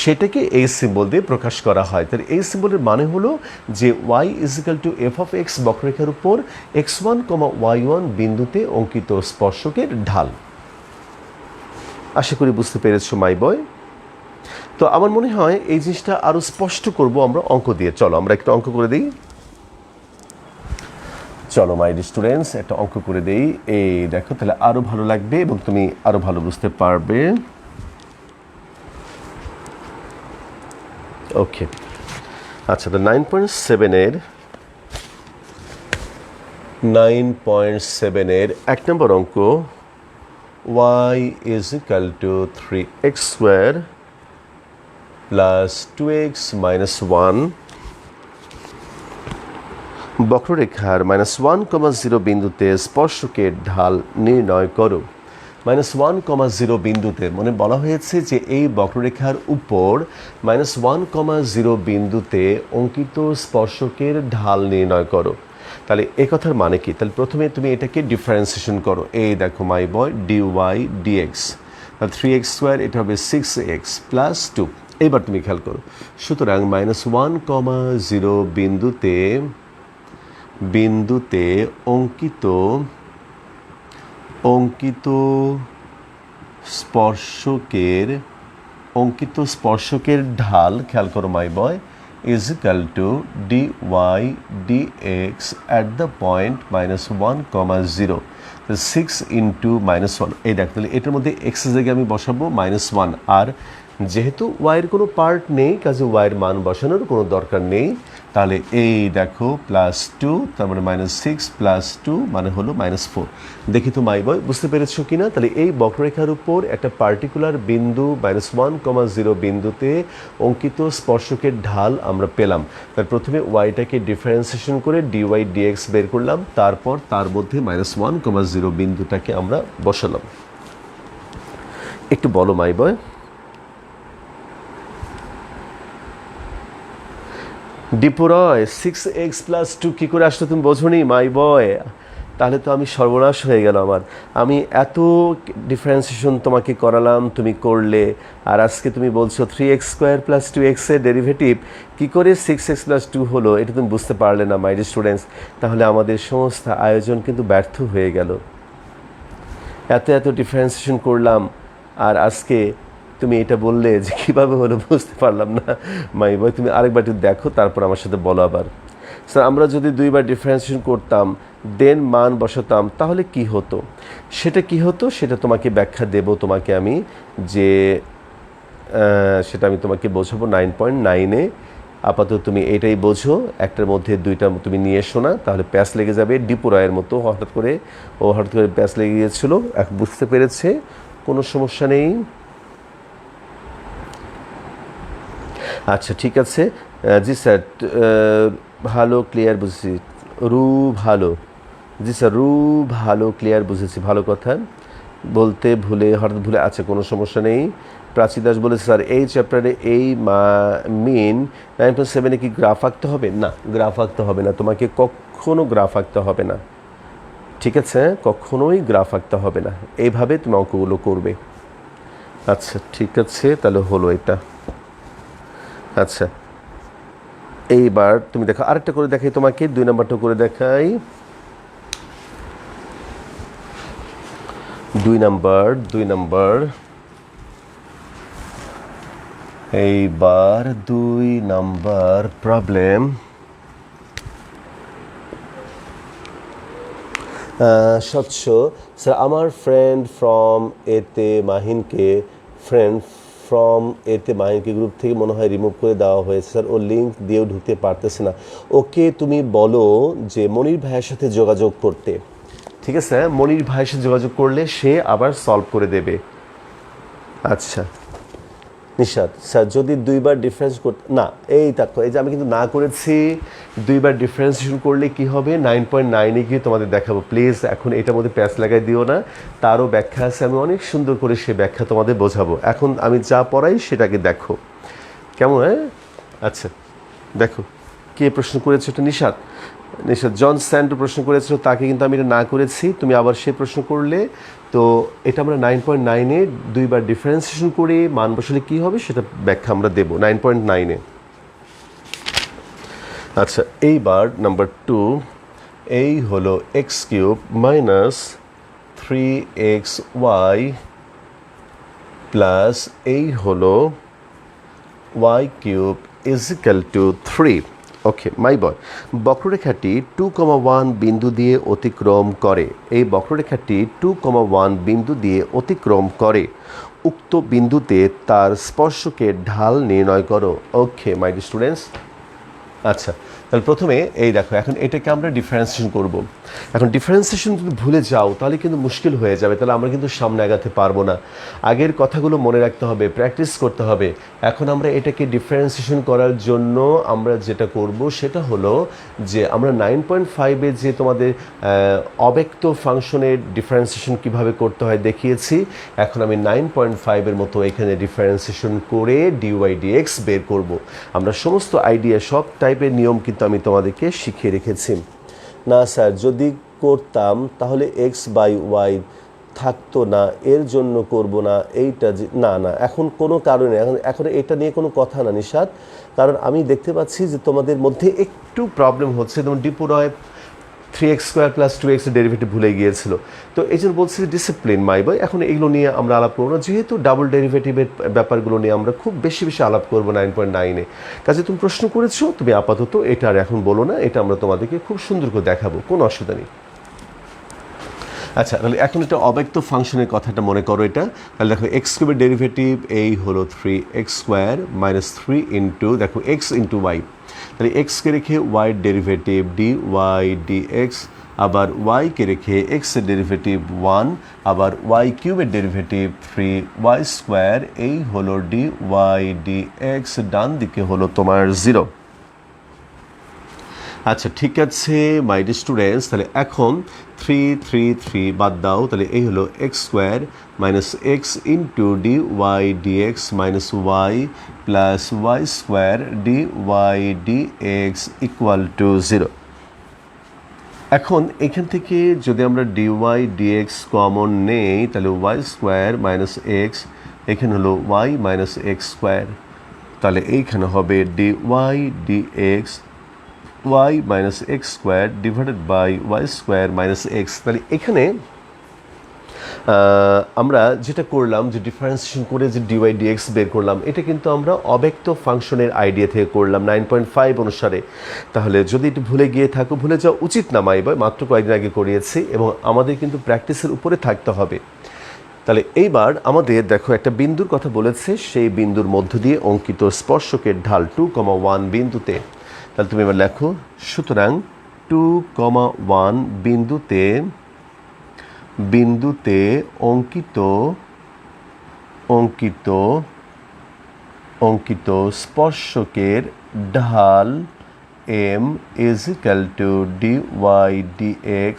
সেটাকে এই সিম্বল দিয়ে প্রকাশ করা হয়। তাহলে এই সিম্বলের মানে হলো যে y is equal two F of x বক্ররেখার উপর x1, y1 বিন্দুতে অঙ্কিত স্পর্শকের ঢাল। আশা করি বুঝতে পেরেছো মাই বয়। তো আমার মনে হয় এই জিনিসটা আরও স্পষ্ট করব আমরা অঙ্ক দিয়ে। চলো আমরা একটা অঙ্ক করে দিই। চলো মাই ডিয়ার স্টুডেন্টস একটা অঙ্ক করে দেই। এই দেখো, তাহলে আরও ভালো লাগবে এবং তুমি আরও ভালো বুঝতে পারবে। ওকে, আচ্ছা, তো 9.7 এর 1 নম্বর অঙ্ক, y is equal two 3x square plus 2x minus 1 বক্ররেখার -1, 0 বিন্দুতে স্পর্শকের ঢাল নির্ণয় করো। -1, 0 বিন্দুতে মানে বলা হয়েছে যে এই বক্ররেখার উপর -1, 0 বিন্দুতে অঙ্কিত স্পর্শকের ঢাল নির্ণয় করো। তাহলে এই কথার মানে কি? তাহলে প্রথমে তুমি এটাকে ডিফারেন্সিয়েশন করো। এই দেখো মাই বয় ডিওয়াই ডিএক্স, 3x স্কোয়ার এটা হবে 6x প্লাস 2। এইবার তুমি খেয়াল করো, সুতরাং -1, 0 বিন্দুতে অঙ্কিত স্পর্শকের ঢাল, খেয়াল করো my boy, is equal to dy dx at the point -1, 0 6 into -1 এই দেখ তাহলে এটার মধ্যে x এর জায়গায় আমি বসাবো -1 আর যেহেতু y এর কোনো পার্ট নেই কাজে y এর মান বসানোর কোনো দরকার নেই তাহলে এই দেখো +2 তার মানে -6 +2 মানে হলো -4 দেখি তো মাই বয় বুঝতে পেরেছো কিনা তাহলে এই বক্ররেখার উপর একটা পার্টিকুলার বিন্দু -1, 0 বিন্দুতে অঙ্কিত স্পর্শকের ঢাল আমরা পেলাম তার প্রথমে ওয়াইটাকে ডিফারেন্সিয়েশন করে dy dx বের করলাম তারপর তার মধ্যে -1, 0 বিন্দুটাকে আমরা বসালাম একটু বলো মাই বয় ডিপোরয় 6x + 2 কী করে আসলে তুমি বোঝোনি মাই বয় তাহলে তো আমি সর্বনাশ হয়ে গেল আমার আমি এত ডিফারেন্সিয়েশন তোমাকে করালাম তুমি করলে আর আজকে তুমি বলছো 3x² + 2x এর ডেরিভেটিভ কী করে 6x + 2 হলো এটা তুমি বুঝতে পারলে না মাই ডিয়ার স্টুডেন্টস তাহলে আমাদের সমস্ত আয়োজন কিন্তু ব্যর্থ হয়ে গেল এত ডিফারেন্সিয়েশন করলাম আর আজকে তুমি এটা বললে যে কীভাবে হলো বুঝতে পারলাম না মাই বয় তুমি আরেকবার একটু দেখো তারপর আমার সাথে বলো আবার স্যার আমরা যদি দুইবার ডিফারেন্সিয়েশন করতাম দেন মান বসাতাম তাহলে কি হতো সেটা তোমাকে ব্যাখ্যা দেব তোমাকে আমি যে সেটা আমি তোমাকে বোঝাবো 9.9-এ আপাতত তুমি এটাই বোঝো একটার মধ্যে দুইটা তুমি নিয়ে এসো না তাহলে প্যাচ লেগে যাবে ডিপোরয়ের মতো হঠাৎ করে প্যাচ লেগে গিয়েছিলো এখন বুঝতে পেরেছে কোনো সমস্যা নেই আচ্ছা ঠিক আছে জি স্যার ভালো ক্লিয়ার বুঝেছি ভালো জি স্যার ভালো ক্লিয়ার বুঝেছি ভালো কথা হঠাৎ ভুলে আচ্ছা কোনো সমস্যা নেই প্রাচী দাস বলেছে স্যার এই চ্যাপ্টারে এই মিন 9.7-এ কি গ্রাফ আঁকতে হবে না গ্রাফ আঁকতে হবে না তোমাকে কখনো গ্রাফ আঁকতে হবে না ঠিক আছে কখনোই গ্রাফ আঁকতে হবে না এইভাবে তুমি অঙ্কগুলো করবে আচ্ছা ঠিক আছে তাহলে হলো এটা আচ্ছা এইবার তুমি দেখো আরেকটা করে দেখাই তোমাকে 2 নাম্বারটা করে দেখাই 2 নাম্বার এইবার 2 নাম্বার প্রবলেম স্বচ্ছ স্যার আমার ফ্রেন্ড ফ্রম এতে মাহিনকে গ্রুপ থেকে মনে হয় রিমুভ করে দেওয়া হয়েছে স্যার ও লিঙ্ক দিয়েও ঢুকতে পারতেছে না ওকে তুমি বলো যে মনির ভাইয়ের সাথে যোগাযোগ করতে ঠিক আছে মনির ভাইয়ের সাথে যোগাযোগ করলে সে আবার সলভ করে দেবে আচ্ছা নিশাদ স্যার যদি দুইবার ডিফারেন্স করতে না এই দেখো এই যে আমি কিন্তু না করেছি দুইবার ডিফারেন্সিয়েশন করলে কি হবে 9.9-এ গিয়ে তোমাদের দেখাবো প্লিজ এখন এটার মধ্যে প্যাচ লাগাই দিও না তারও ব্যাখ্যা আছে আমি অনেক সুন্দর করে সে ব্যাখ্যা তোমাদের বোঝাবো এখন আমি যা পড়াই সেটাকে দেখো কেমন হ্যাঁ আচ্ছা দেখো কে প্রশ্ন করেছে এটা নিশাদ জন স্যান্টো প্রশ্ন করেছিল তাকে কিন্তু আমি এটা না করেছি তুমি আবার সে প্রশ্ন করলে তো এটা আমরা 9.9-এ দুইবার ডিফারেন্সিয়েশন করে মান বসালে কী হবে সেটা ব্যাখ্যা আমরা দেবো 9.9-এ আচ্ছা এইবার নাম্বার 2 এই হলো x³ - 3xy প্লাস এই হলো y³ = 3 ওকে মাই বয় বক্ররেখাটি 2,1 বিন্দু দিয়ে অতিক্রম করে এই বক্ররেখাটি 2,1 বিন্দু দিয়ে অতিক্রম করে উক্ত বিন্দুতে তার স্পর্শকের ঢাল নির্ণয় করো ওকে মাই ডিয়ার স্টুডেন্টস আচ্ছা তাহলে প্রথমে এই দেখো এখন এটাকে আমরা ডিফারেন্সিয়েশন করব এখন ডিফারেন্সিয়েশন যদি ভুলে যাও তাহলে কিন্তু মুশকিল হয়ে যাবে তাহলে আমরা কিন্তু সামনে আগাতে পারবো না আগের কথাগুলো মনে রাখতে হবে প্র্যাকটিস করতে হবে এখন আমরা এটাকে ডিফারেন্সিয়েশন করার জন্য আমরা যেটা করব সেটা হলো যে আমরা 9.5-এ যে তোমাদের অব্যক্ত ফাংশনের ডিফারেন্সিয়েশন কিভাবে করতে হয় দেখিয়েছি এখন আমি 9.5-এর মতো এখানে ডিফারেন্সিয়েশন করে dy dx বের করব আমরা সমস্ত আইডিয়া সব টাইপের নিয়ম কিন্তু আমি তোমাদেরকে শিখিয়ে রেখেছি না স্যার যদি করতাম তাহলে x/y থাকতো না এর জন্য করব না এইটা না এখন কোনো কারণে এখন এটা নিয়ে কোনো কথা না নিশাদ কারণ আমি দেখতে পাচ্ছি যে তোমাদের মধ্যে একটু প্রবলেম হচ্ছে যেমন ডিপোরয় 3x² প্লাস 2x এর ডেরিভেটিভ ভুলে গিয়েছিল। তো এই জন্য বলছি ডিসিপ্লিন মাই বয়, এখন এগুলো নিয়ে আমরা আলাপ করবো না, যেহেতু ডাবল ডেরিভেটিভের ব্যাপারগুলো নিয়ে আমরা খুব বেশি আলাপ করবো 9.9-এ। কাজে তুমি প্রশ্ন করেছো, তুমি আপাতত এটা আর এখন বলো না, এটা আমরা তোমাদেরকে খুব সুন্দর করে দেখাবো, কোনো অসুবিধা নেই। আচ্ছা, তাহলে এখন এটা অব্যক্ত ফাংশনের কথাটা মনে করো। এটা তাহলে দেখো x³ এর ডেরিভেটিভ এই হলো 3x² মাইনাস 3 ইন্টু দেখো x ইন্টু ওয়াই, তাহলে এক্সকে রেখে ওয়াই ডেরিভেটিভ dy dx, আবার ওয়াইকে রেখে এক্স এর ডেরিভেটিভ 1, আবার y³ এর ডেরিভেটিভ 3y², এই হলো dy dx, ডান দিকে হলো তোমার 0। আচ্ছা ঠিক আছে মাই ডিয়ার স্টুডেন্টস, তাহলে এখন 3 বাদ দাও, তাহলে এই হলো x² minus x into dy dx minus y plus y² dy dx equal to 0। এখন এখান থেকে যদি আমরা dy dx কমন নেই, তাহলে y² মাইনাস এক্স, এখানে হলো y মাইনাস x², তাহলে এইখানে হবে dy dx y minus x² divided by y² minus x. তাহলে এখানে আমরা যেটা করলাম যে ডিফারেন্সিয়েশন করে যে dy dx বের করলাম, এটা কিন্তু আমরা অব্যক্ত ফাংশনের আইডিয়া থেকে করলাম 9.5 অনুসারে। তাহলে যদি একটু ভুলে গিয়ে থাকো, ভুলে যাওয়া উচিত না মাই বয়, মাত্র কয়েকদিন আগে করিয়েছি এবং আমাদের কিন্তু প্র্যাকটিসের উপরে থাকতে হবে। তাহলে এইবার আমাদের দেখো একটা বিন্দুর কথা বলেছে, সেই বিন্দুর মধ্য দিয়ে অঙ্কিত স্পর্শকের ঢাল 2,1 বিন্দুতে। তাহলে তুমি এবার লেখো, সুতরাং 2,1 বিন্দুতে অঙ্কিত স্পর্শকের ঢাল m is equal to dy dx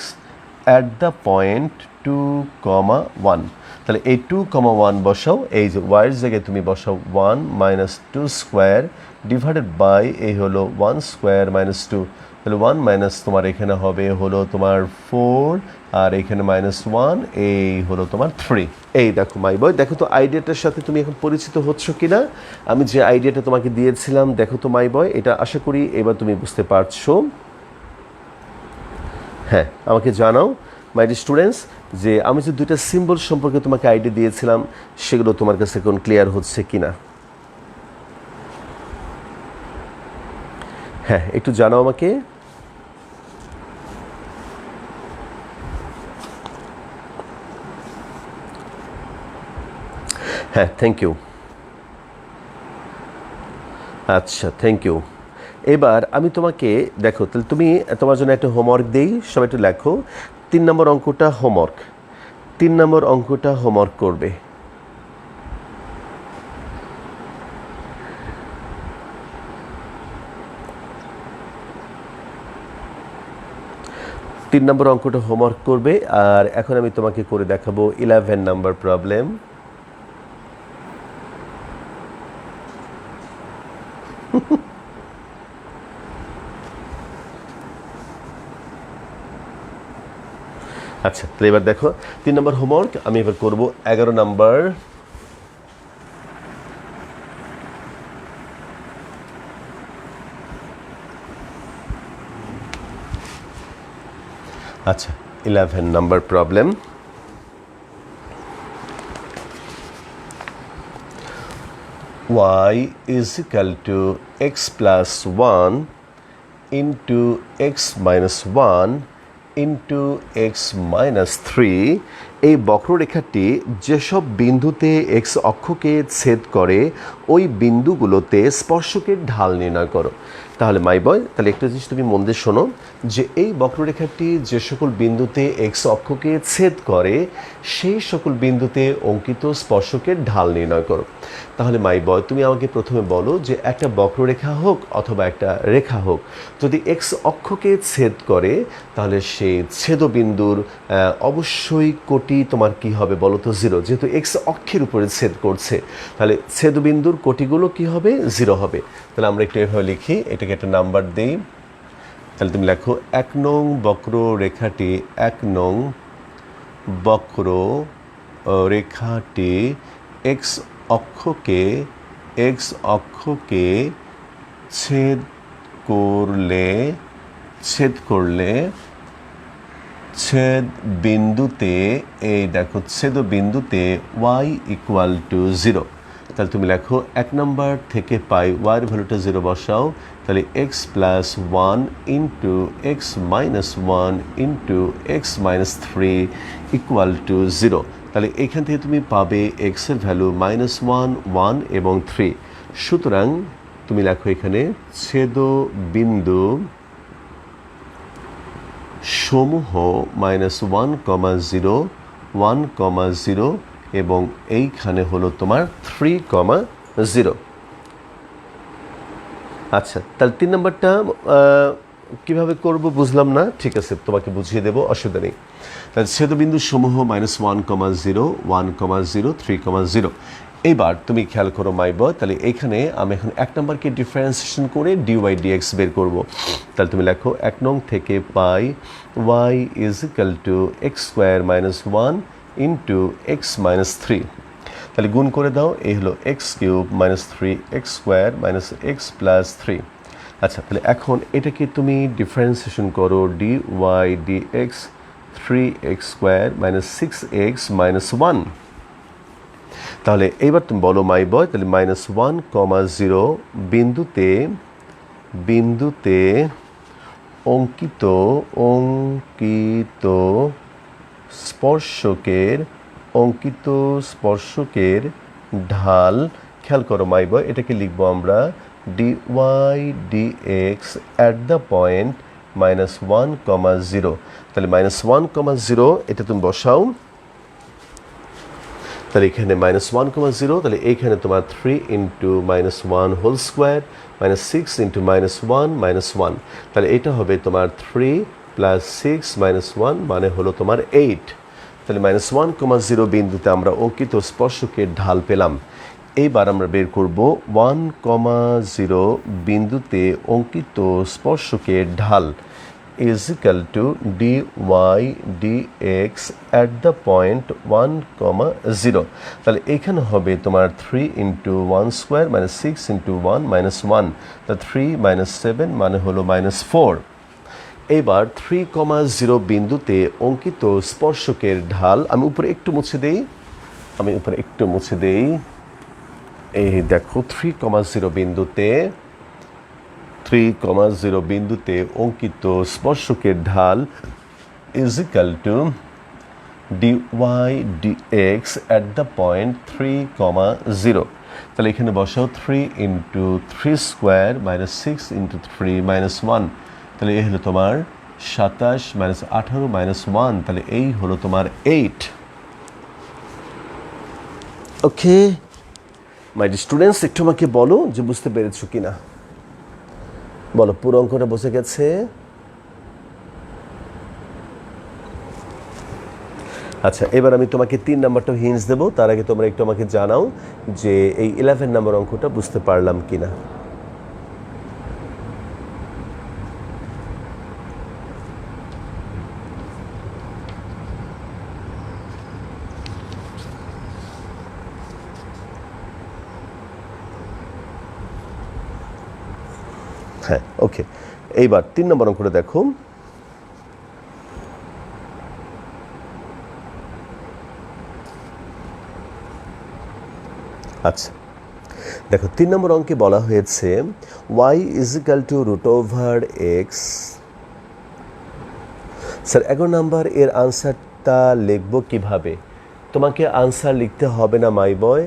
at the point 2,1। তাহলে এই 2,1 বসাও, এই যে y এর জায়গায় তুমি বসাও 1 মাইনাস 2² ডিভাইডেড বাই এই হলো 1² মাইনাস 2, তাহলে 1 মাইনাস তোমার এখানে হবে হলো তোমার 4, আর এখানে মাইনাস 1, এই হলো তোমার 3। এই দেখো মাই বয়, দেখো তো আইডিয়াটার সাথে তুমি এখন পরিচিত হচ্ছ কিনা। আমি যে আইডিয়াটা তোমাকে দিয়েছিলাম দেখো তো মাই বয়, এটা আশা করি এবার তুমি বুঝতে পারছো। হ্যাঁ, আমাকে জানাও মাই ডিয়ার স্টুডেন্টস যে আমি যে দুইটা সিম্বল সম্পর্কে তোমাকে আইডিয়া দিয়েছিলাম সেগুলো তোমার কাছে এখন ক্লিয়ার হচ্ছে কিনা। হ্যাঁ, একটু জানাও আমাকে। হ্যাঁ, থ্যাংক ইউ। আচ্ছা, থ্যাংক ইউ। এবার আমি তোমাকে দেখো, তাহলে তুমি তোমার জন্য একটা হোমওয়ার্ক দিই, সবাই একটু লেখো। 3 নম্বর অঙ্কটা হোমওয়ার্ক, 3 নম্বর অঙ্কটা হোমওয়ার্ক করবে। তিন নম্বর অঙ্কটা হোমওয়ার্ক করবে। আর এখন আমি তোমাকে করে দেখাবো 11 নাম্বার প্রবলেম। আচ্ছা, তাহলে এবার দেখো 3 নম্বর হোমওয়ার্ক আমি এবার করব 11 নাম্বার। আচ্ছা, 11 number problem. y is equal to x plus 1 into x minus 1 into x minus 3। এই বক্ররেখাটি যেসব বিন্দুতে x অক্ষকে ছেদ করে ওই বিন্দুগুলোতে স্পর্শকের ঢাল নির্ণয় করো। তাহলে মাই বয়, তাহলে একটা জিনিস তুমি মন দিয়ে শোনো যে এই বক্ররেখাটি যে সকল বিন্দুতে x অক্ষকে ছেদ করে সেই সকল বিন্দুতে অঙ্কিত স্পর্শকের ঢাল নির্ণয় করো। তাহলে মাই বয়, তুমি আমাকে প্রথমে বলো যে একটা বক্ররেখা হোক অথবা একটা রেখা হোক, যদি x অক্ষকে ছেদ করে তাহলে সেই ছেদবিন্দুর অবশ্যই কোটি তোমার কি হবে বলো তো? 0। যেহেতু x অক্ষের উপরে ছেদ করছে তাহলে ছেদবিন্দুর কোটিগুলো কি হবে? 0 হবে। তাহলে আমরা একটু এভাবে লিখি, এটাকে একটা নাম্বার দেই। তাহলে তুমি লেখো 1 নং বক্ররেখাটি, 1 নং বক্ররেখাটি x অক্ষকে ছেদ করলে ছেদ বিন্দুতে এই দেখো ছেদ বিন্দুতে y ইকুয়াল টু 0, তাহলে তুমি লেখো 1 নম্বর থেকে পাই y এর ভ্যালুটা 0 বসাও, তাহলে x plus 1 into x minus 1 into x minus 3 equal to 0। তাহলে এখান থেকে তুমি পাবে x এর ভ্যালু -1, 1 এবং 3। সুতরাং তুমি লেখো এখানে ছেদ বিন্দু সমূহ -1, 0, 1, 0 এবং এইখানে হলো তোমার 3, 0। আচ্ছা, তাহলে 3 নম্বরটা কীভাবে করব বুঝলাম না, ঠিক আছে তোমাকে বুঝিয়ে দেবো, অসুবিধা নেই। তাহলে ছেদবিন্দু সমূহ -1, 0, 1, 0, 3, 0। এইবার তুমি খেয়াল করো মাই বয়, তাহলে এইখানে আমি এখন 1 নম্বরকে ডিফারেন্সিয়েশন করে ডিওয়াই ডিএক্স বের করব। তাহলে তুমি লেখো 1 নং থেকে পাই y is equal to x square minus 1 into x minus 3। তাহলে গুণ করে দাও, এই হলো x cube minus 3 x square minus x plus 3। আচ্ছা, তাহলে এখন এটাকে তুমি ডিফারেন্সিয়েশন করো d y d x 3x square minus 6x minus 1। তাহলে এইবার তুমি বলো মাই বয়, তাহলে -1, 0 বিন্দুতে অঙ্কিত স্পর্শকের ঢাল, খেয়াল করো মাই বয়, এটাকে লিখবো আমরা d y d x at the point -1, 0। তাহলে -1, 0 এটা তুমি বসাও, তাহলে এখানে -1, 0, তাহলে এইখানে তোমার 3 into -1 whole square minus 6 into -1 -1, তাহলে এটা হবে তোমার 3 প্লাস 6 -1 মানে হলো তোমার 8। তাহলে -1, 0 বিন্দুতে আমরা অঙ্কিত স্পর্শকের ঢাল পেলাম। এইবার আমরা বের করব 1, 0 বিন্দুতে অঙ্কিত স্পর্শকের ঢাল is equal to dy dx at the point 1, 0। তাহলে এখানে হবে তোমার 3 ইন্টু 1 স্কোয়ার মাইনাস 6 ইন্টু 1 -1, তা 3 7 মানে হলো -4। এবার 3, 0 বিন্দুতে অঙ্কিত স্পর্শকের ঢাল আমি উপরে একটু মুছে দেই, এই দেখো 3, 0 বিন্দুতে অঙ্কিত স্পর্শকের ঢাল is equal to d y d x at the point 3, 0। তাহলে এখানে বসাও 3 ইন্টু 3 স্কোয়ার মাইনাস 6 ইন্টু 3 -1, তাহলে এই হলো তোমার 27 -18 -1, তাহলে এই হলো তোমার 8। ওকে মাই স্টুডেন্টস, একটু আমাকে বলো যে বুঝতে পেরেছো কিনা, বলো পুরো অঙ্কটা বসে গেছে? আচ্ছা, এবার আমি তোমাকে 3 নাম্বারটা হিন্টস দেবো, তার আগে তোমরা একটু আমাকে জানাও যে এই 11 নাম্বার অঙ্কটা বুঝতে পারলাম কিনা। হ্যাঁ, ওকে, এইবার 3 নম্বর অঙ্কটা দেখো। আচ্ছা দেখো, 3 নম্বর অঙ্কে বলা হয়েছে y is equal two √x। Sir 11 number এর আনসারটা লিখবো কিভাবে? তোমাকে আনসার লিখতে হবে না মাই বয়,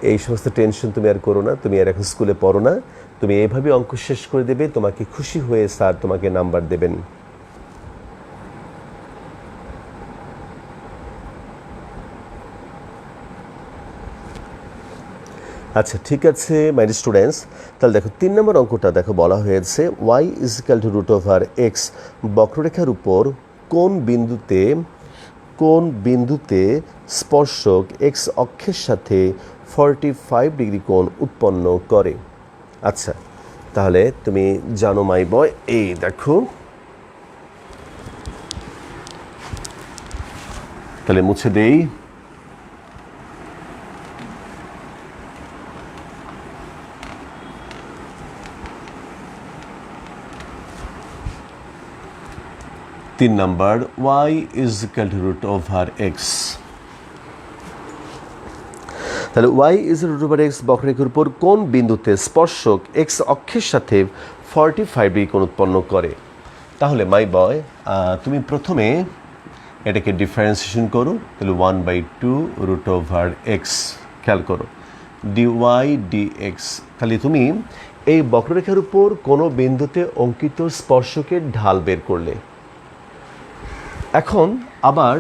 এই সমস্ত টেনশন তুমি আর করো না, তুমি আর এখন স্কুলে পড়ো না, তুমি এইভাবে অঙ্ক শেষ করে দেবে, তোমাকে খুশি হয়ে স্যার তোমাকে নাম্বার দেবেন। আচ্ছা ঠিক আছে মাই স্টুডেন্টস, তাহলে দেখো 3 নম্বর অঙ্কটা দেখো বলা হয়েছে y is equal two √x বক্ররেখার উপর কোন বিন্দুতে স্পর্শক x অক্ষের সাথে 45 ডিগ্রি কোণ উৎপন্ন করে। আচ্ছা তাহলে তুমি জানো মাই বয়, এই দেখো তাহলে মুছে দেই। 3 number y is equal to root over x. তাহলে y is root over x বক্ররেখার উপর কোন বিন্দুতে স্পর্শক এক্স অক্ষের সাথে 45 ডিগ্রি কোণ উৎপন্ন করে। তাহলে মাই বয় তুমি প্রথমে এটাকে ডিফারেন্সিয়েশন করো, তাহলে 1/2 রুট ওভার এক্স, খেয়াল করো ডিওয়াই ডিএক্স। তাহলে তুমি এই বক্ররেখার উপর কোনো বিন্দুতে অঙ্কিত স্পর্শকের ঢাল বের করলে। এখন আবার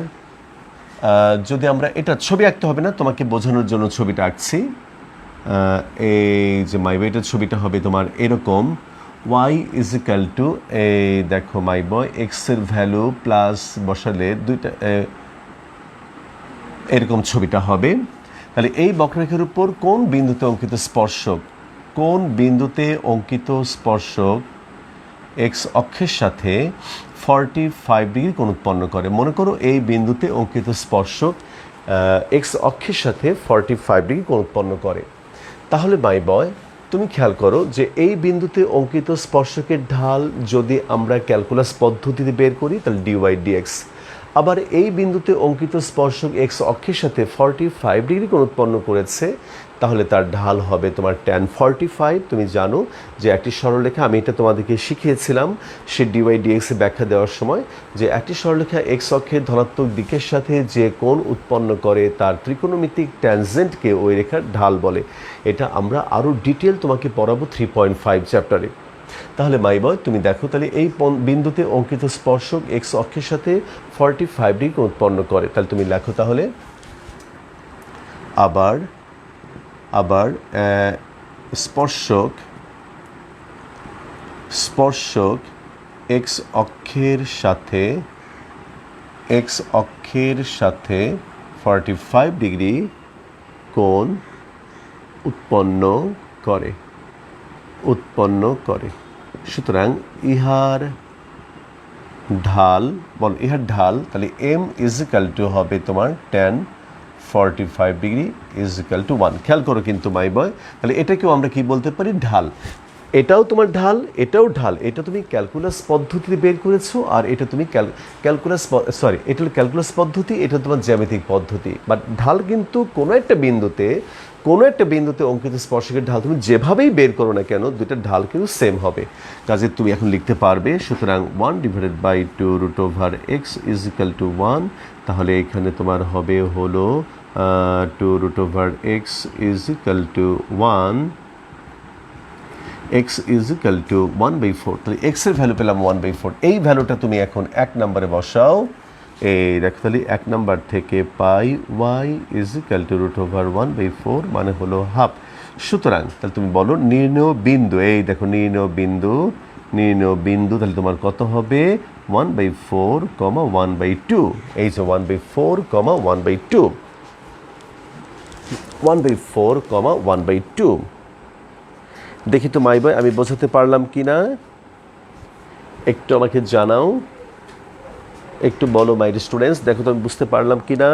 যদি আমরা এটা ছবি আঁকতে হবে না, তোমাকে বোঝানোর জন্য ছবিটা আঁকছি। এই যে মাই বয়, এটার ছবিটা হবে তোমার এরকম, y ইজ ইকাল টু এই দেখো মাই বয় এক্সের ভ্যালু প্লাস বসালে দুইটা এরকম ছবিটা হবে। তাহলে এই বক্ররেখার উপর কোন বিন্দুতে অঙ্কিত স্পর্শক, কোন বিন্দুতে অঙ্কিত স্পর্শক এক্স অক্ষের সাথে 45 ডিগ্রি কোণ উৎপন্ন করে। মনে করো এই বিন্দুতে অঙ্কিত স্পর্শক এক্স অক্ষের সাথে 45 ডিগ্রি কোণ উৎপন্ন করে। তাহলে মাই বয় তুমি খেয়াল করো যে এই বিন্দুতে অঙ্কিত স্পর্শকের ঢাল যদি আমরা ক্যালকুলাস পদ্ধতিতে বের করি তাহলে ডিওয়াই ডিএক্স। আবার এই বিন্দুতে অঙ্কিত স্পর্শক এক্স অক্ষের সাথে 45 ডিগ্রি কোণ উৎপন্ন করেছে, তাহলে তার ঢাল হবে তোমার tan 45। তুমি জানো যে একটি সরলরেখা, আমি এটা তোমাদেরকে শিখিয়েছিলাম সে ডিওয়াই ডিএক্সে ব্যাখ্যা দেওয়ার সময়, যে একটি সরলরেখা এক্স অক্ষের ধনাত্মক দিকের সাথে যে কোণ উৎপন্ন করে তার ত্রিকোণমিতিক ট্যানজেন্টকে ওই রেখার ঢাল বলে। এটা আমরা আরও ডিটেল তোমাকে পড়াবো 3.5 চ্যাপ্টারে। তাহলে মাই বয় তুমি দেখো, তাহলে এই বিন্দুতে অঙ্কিত স্পর্শক এক্স অক্ষের সাথে 45 ডিগ্রি কোণ উৎপন্ন করে। তাহলে তুমি লেখো তাহলে আবার স্পর্শক এক্স অক্ষের সাথে 45 ডিগ্রি কোণ উৎপন্ন করে। সুতরাং ইহার ঢাল তাহলে m ইজ ইকাল টু হবে তোমার tan 45 degree is equal to 1। খেয়াল করো কিন্তু মাই বয়, তাহলে এটাকেও আমরা কি বলতে পারি, ঢাল। এটাও তোমার ঢাল, এটাও ঢাল। এটা তুমি ক্যালকুলাস পদ্ধতিতে বের করেছো, আর এটা তুমি এটা হলো ক্যালকুলাস পদ্ধতি, এটা তোমার জ্যামিতিক পদ্ধতি। বাট ঢাল কিন্তু কোনো একটা বিন্দুতে অঙ্কিত স্পর্শকের ঢাল তুমি যেভাবেই বের করো না কেন, দুইটা ঢাল কিন্তু সেম হবে। কাজে তুমি এখন লিখতে পারবে, সুতরাং 1/2 root over x is equal to 1। তাহলে এখানে তোমার হবে হলো 2 root over x is equal to 1, x is equal to 1/4। তাহলে এক্সের ভ্যালু পেলাম 1/4। এই ভ্যালুটা তুমি এখন 1 নম্বরে বসাও। এই দেখো, তাহলে 1 নম্বর থেকে পাই y is equal to root over 1/4 মানে হলো হাফ। সুতরাং তাহলে তুমি বলো নির্ণয় বিন্দু, এই দেখো নির্ণয় বিন্দু, তাহলে তোমার কত হবে 1/4, 1/2। এই যে 1/4, 1/2, 1/4, 1/2। দেখি তো মাই বয় আমি বোঝাতে পারলাম কি না, একটু আমাকে জানাও, একটু বলো মাই স্টুডেন্টস, দেখো তো আমি বুঝতে পারলাম কি না।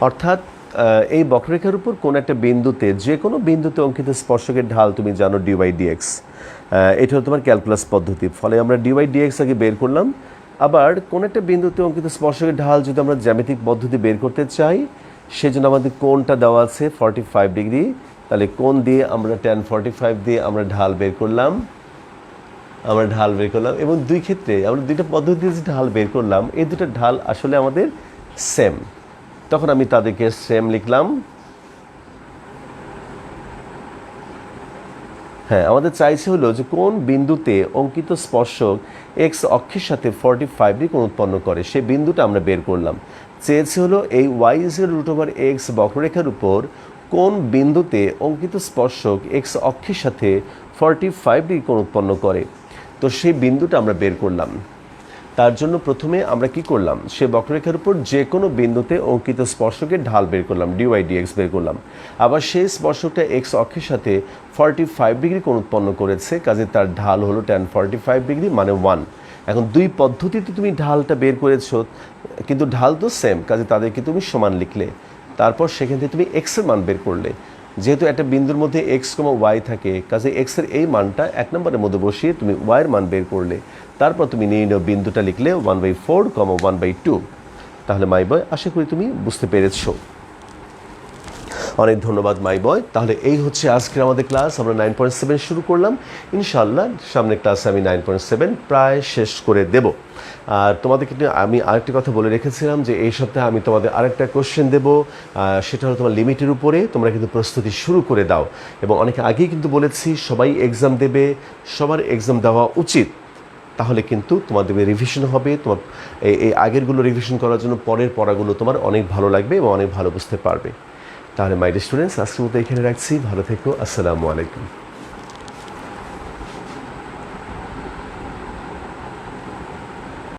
অর্থাৎ এই বক্ররেখার উপর কোন একটা বিন্দুতে, যে কোনো বিন্দুতে অঙ্কিত স্পর্শকের ঢাল তুমি জানো ডিওয়াই ডিএক্স। এটা হলো তোমার ক্যালকুলাস পদ্ধতি। ফলে আমরা ডিওয়াই ডিএক্স আগে বের করলাম। আবার কোন একটা বিন্দুতে অঙ্কিত স্পর্শকের ঢাল যদি আমরা জ্যামিতিক পদ্ধতি বের করতে চাই, সেজন্য আমাদের কোণটা দেওয়া আছে 45 ডিগ্রি। তাহলে কোণ দিয়ে আমরা tan 45 দিয়ে আমরা ঢাল বের করলাম, এবং দুই ক্ষেত্রে আমরা দুইটা পদ্ধতিতে যে ঢাল বের করলাম, এই দুটো ঢাল আসলে আমাদের সেম। তখন আমি তাদেরকে সেম লিখলাম। হ্যাঁ, আমাদের চাইছে হলো যে কোন বিন্দুতে অঙ্কিত স্পর্শক এক্স অক্ষের সাথে 45 ডিগ্রি কোণ উৎপন্ন করে, সেই বিন্দুটা আমরা বের করলাম। চেয়েছে হলো এই y is root over x বক্ররেখার উপর কোন বিন্দুতে অঙ্কিত স্পর্শক এক্স অক্ষের সাথে 45 ডিগ্রি কোণ উৎপন্ন করে। তো সেই বিন্দুটা আমরা বের করলাম। তার জন্য প্রথমে আমরা কি করলাম, সে বক্ররেখার উপর যে কোনো বিন্দুতে অঙ্কিত স্পর্শকের ঢাল বের করলাম, ডিওয়াই ডিএক্স বের করলাম। আবার সেই স্পর্শকটা এক্স অক্ষের সাথে 45 ডিগ্রি কোণ উৎপন্ন করেছে, কাজে তার ঢাল হলো tan 45 ডিগ্রি মানে 1। এখন দুই পদ্ধতিতে তুমি ঢালটা বের করেছো, কিন্তু ঢাল তো সেম, কাজে তাদেরকে তুমি সমান লিখলে। তারপর সেখান থেকে তুমি এক্সের মান বের করলে। যেহেতু একটা বিন্দুর মধ্যে এক্স কমা ওয়াই থাকে, কাজে এক্সের এই মানটা 1 নম্বরের মধ্যে বসিয়ে তুমি ওয়াইয়ের মান বের করলে, তারপর তুমি নির্ণয় বিন্দুটা লিখলে 1/4, 1/2। তাহলে মাই বয়, আশা করি তুমি বুঝতে পেরেছো। অনেক ধন্যবাদ মাই বয়। তাহলে এই হচ্ছে আজকের আমাদের ক্লাস। আমরা 9.7 শুরু করলাম, ইনশাআল্লাহ সামনের ক্লাসে আমি 9.7 প্রায় শেষ করে দেব। আর তোমাদেরকে আমি আরেকটি কথা বলে রেখেছিলাম যে এই সপ্তাহে আমি তোমাদের আরেকটা কোশ্চেন দেবো, সেটা হলো তোমার লিমিটের উপরে। তোমরা কিন্তু প্রস্তুতি শুরু করে দাও, এবং অনেক আগেই কিন্তু বলেছি সবাই এক্সাম দেবে, সবার এক্সাম দেওয়া উচিত। তাহলে কিন্তু তোমাদের রিভিশন হবে, তোমার এই আগেরগুলো রিভিশন করার জন্য পরের পড়াগুলো তোমার অনেক ভালো লাগবে এবং অনেক ভালো বুঝতে পারবে। তাহলে মাই ডিয়ার স্টুডেন্টস, আজকের মতো এখানে রাখছি। ভালো থেকো, আসসালামু আলাইকুম।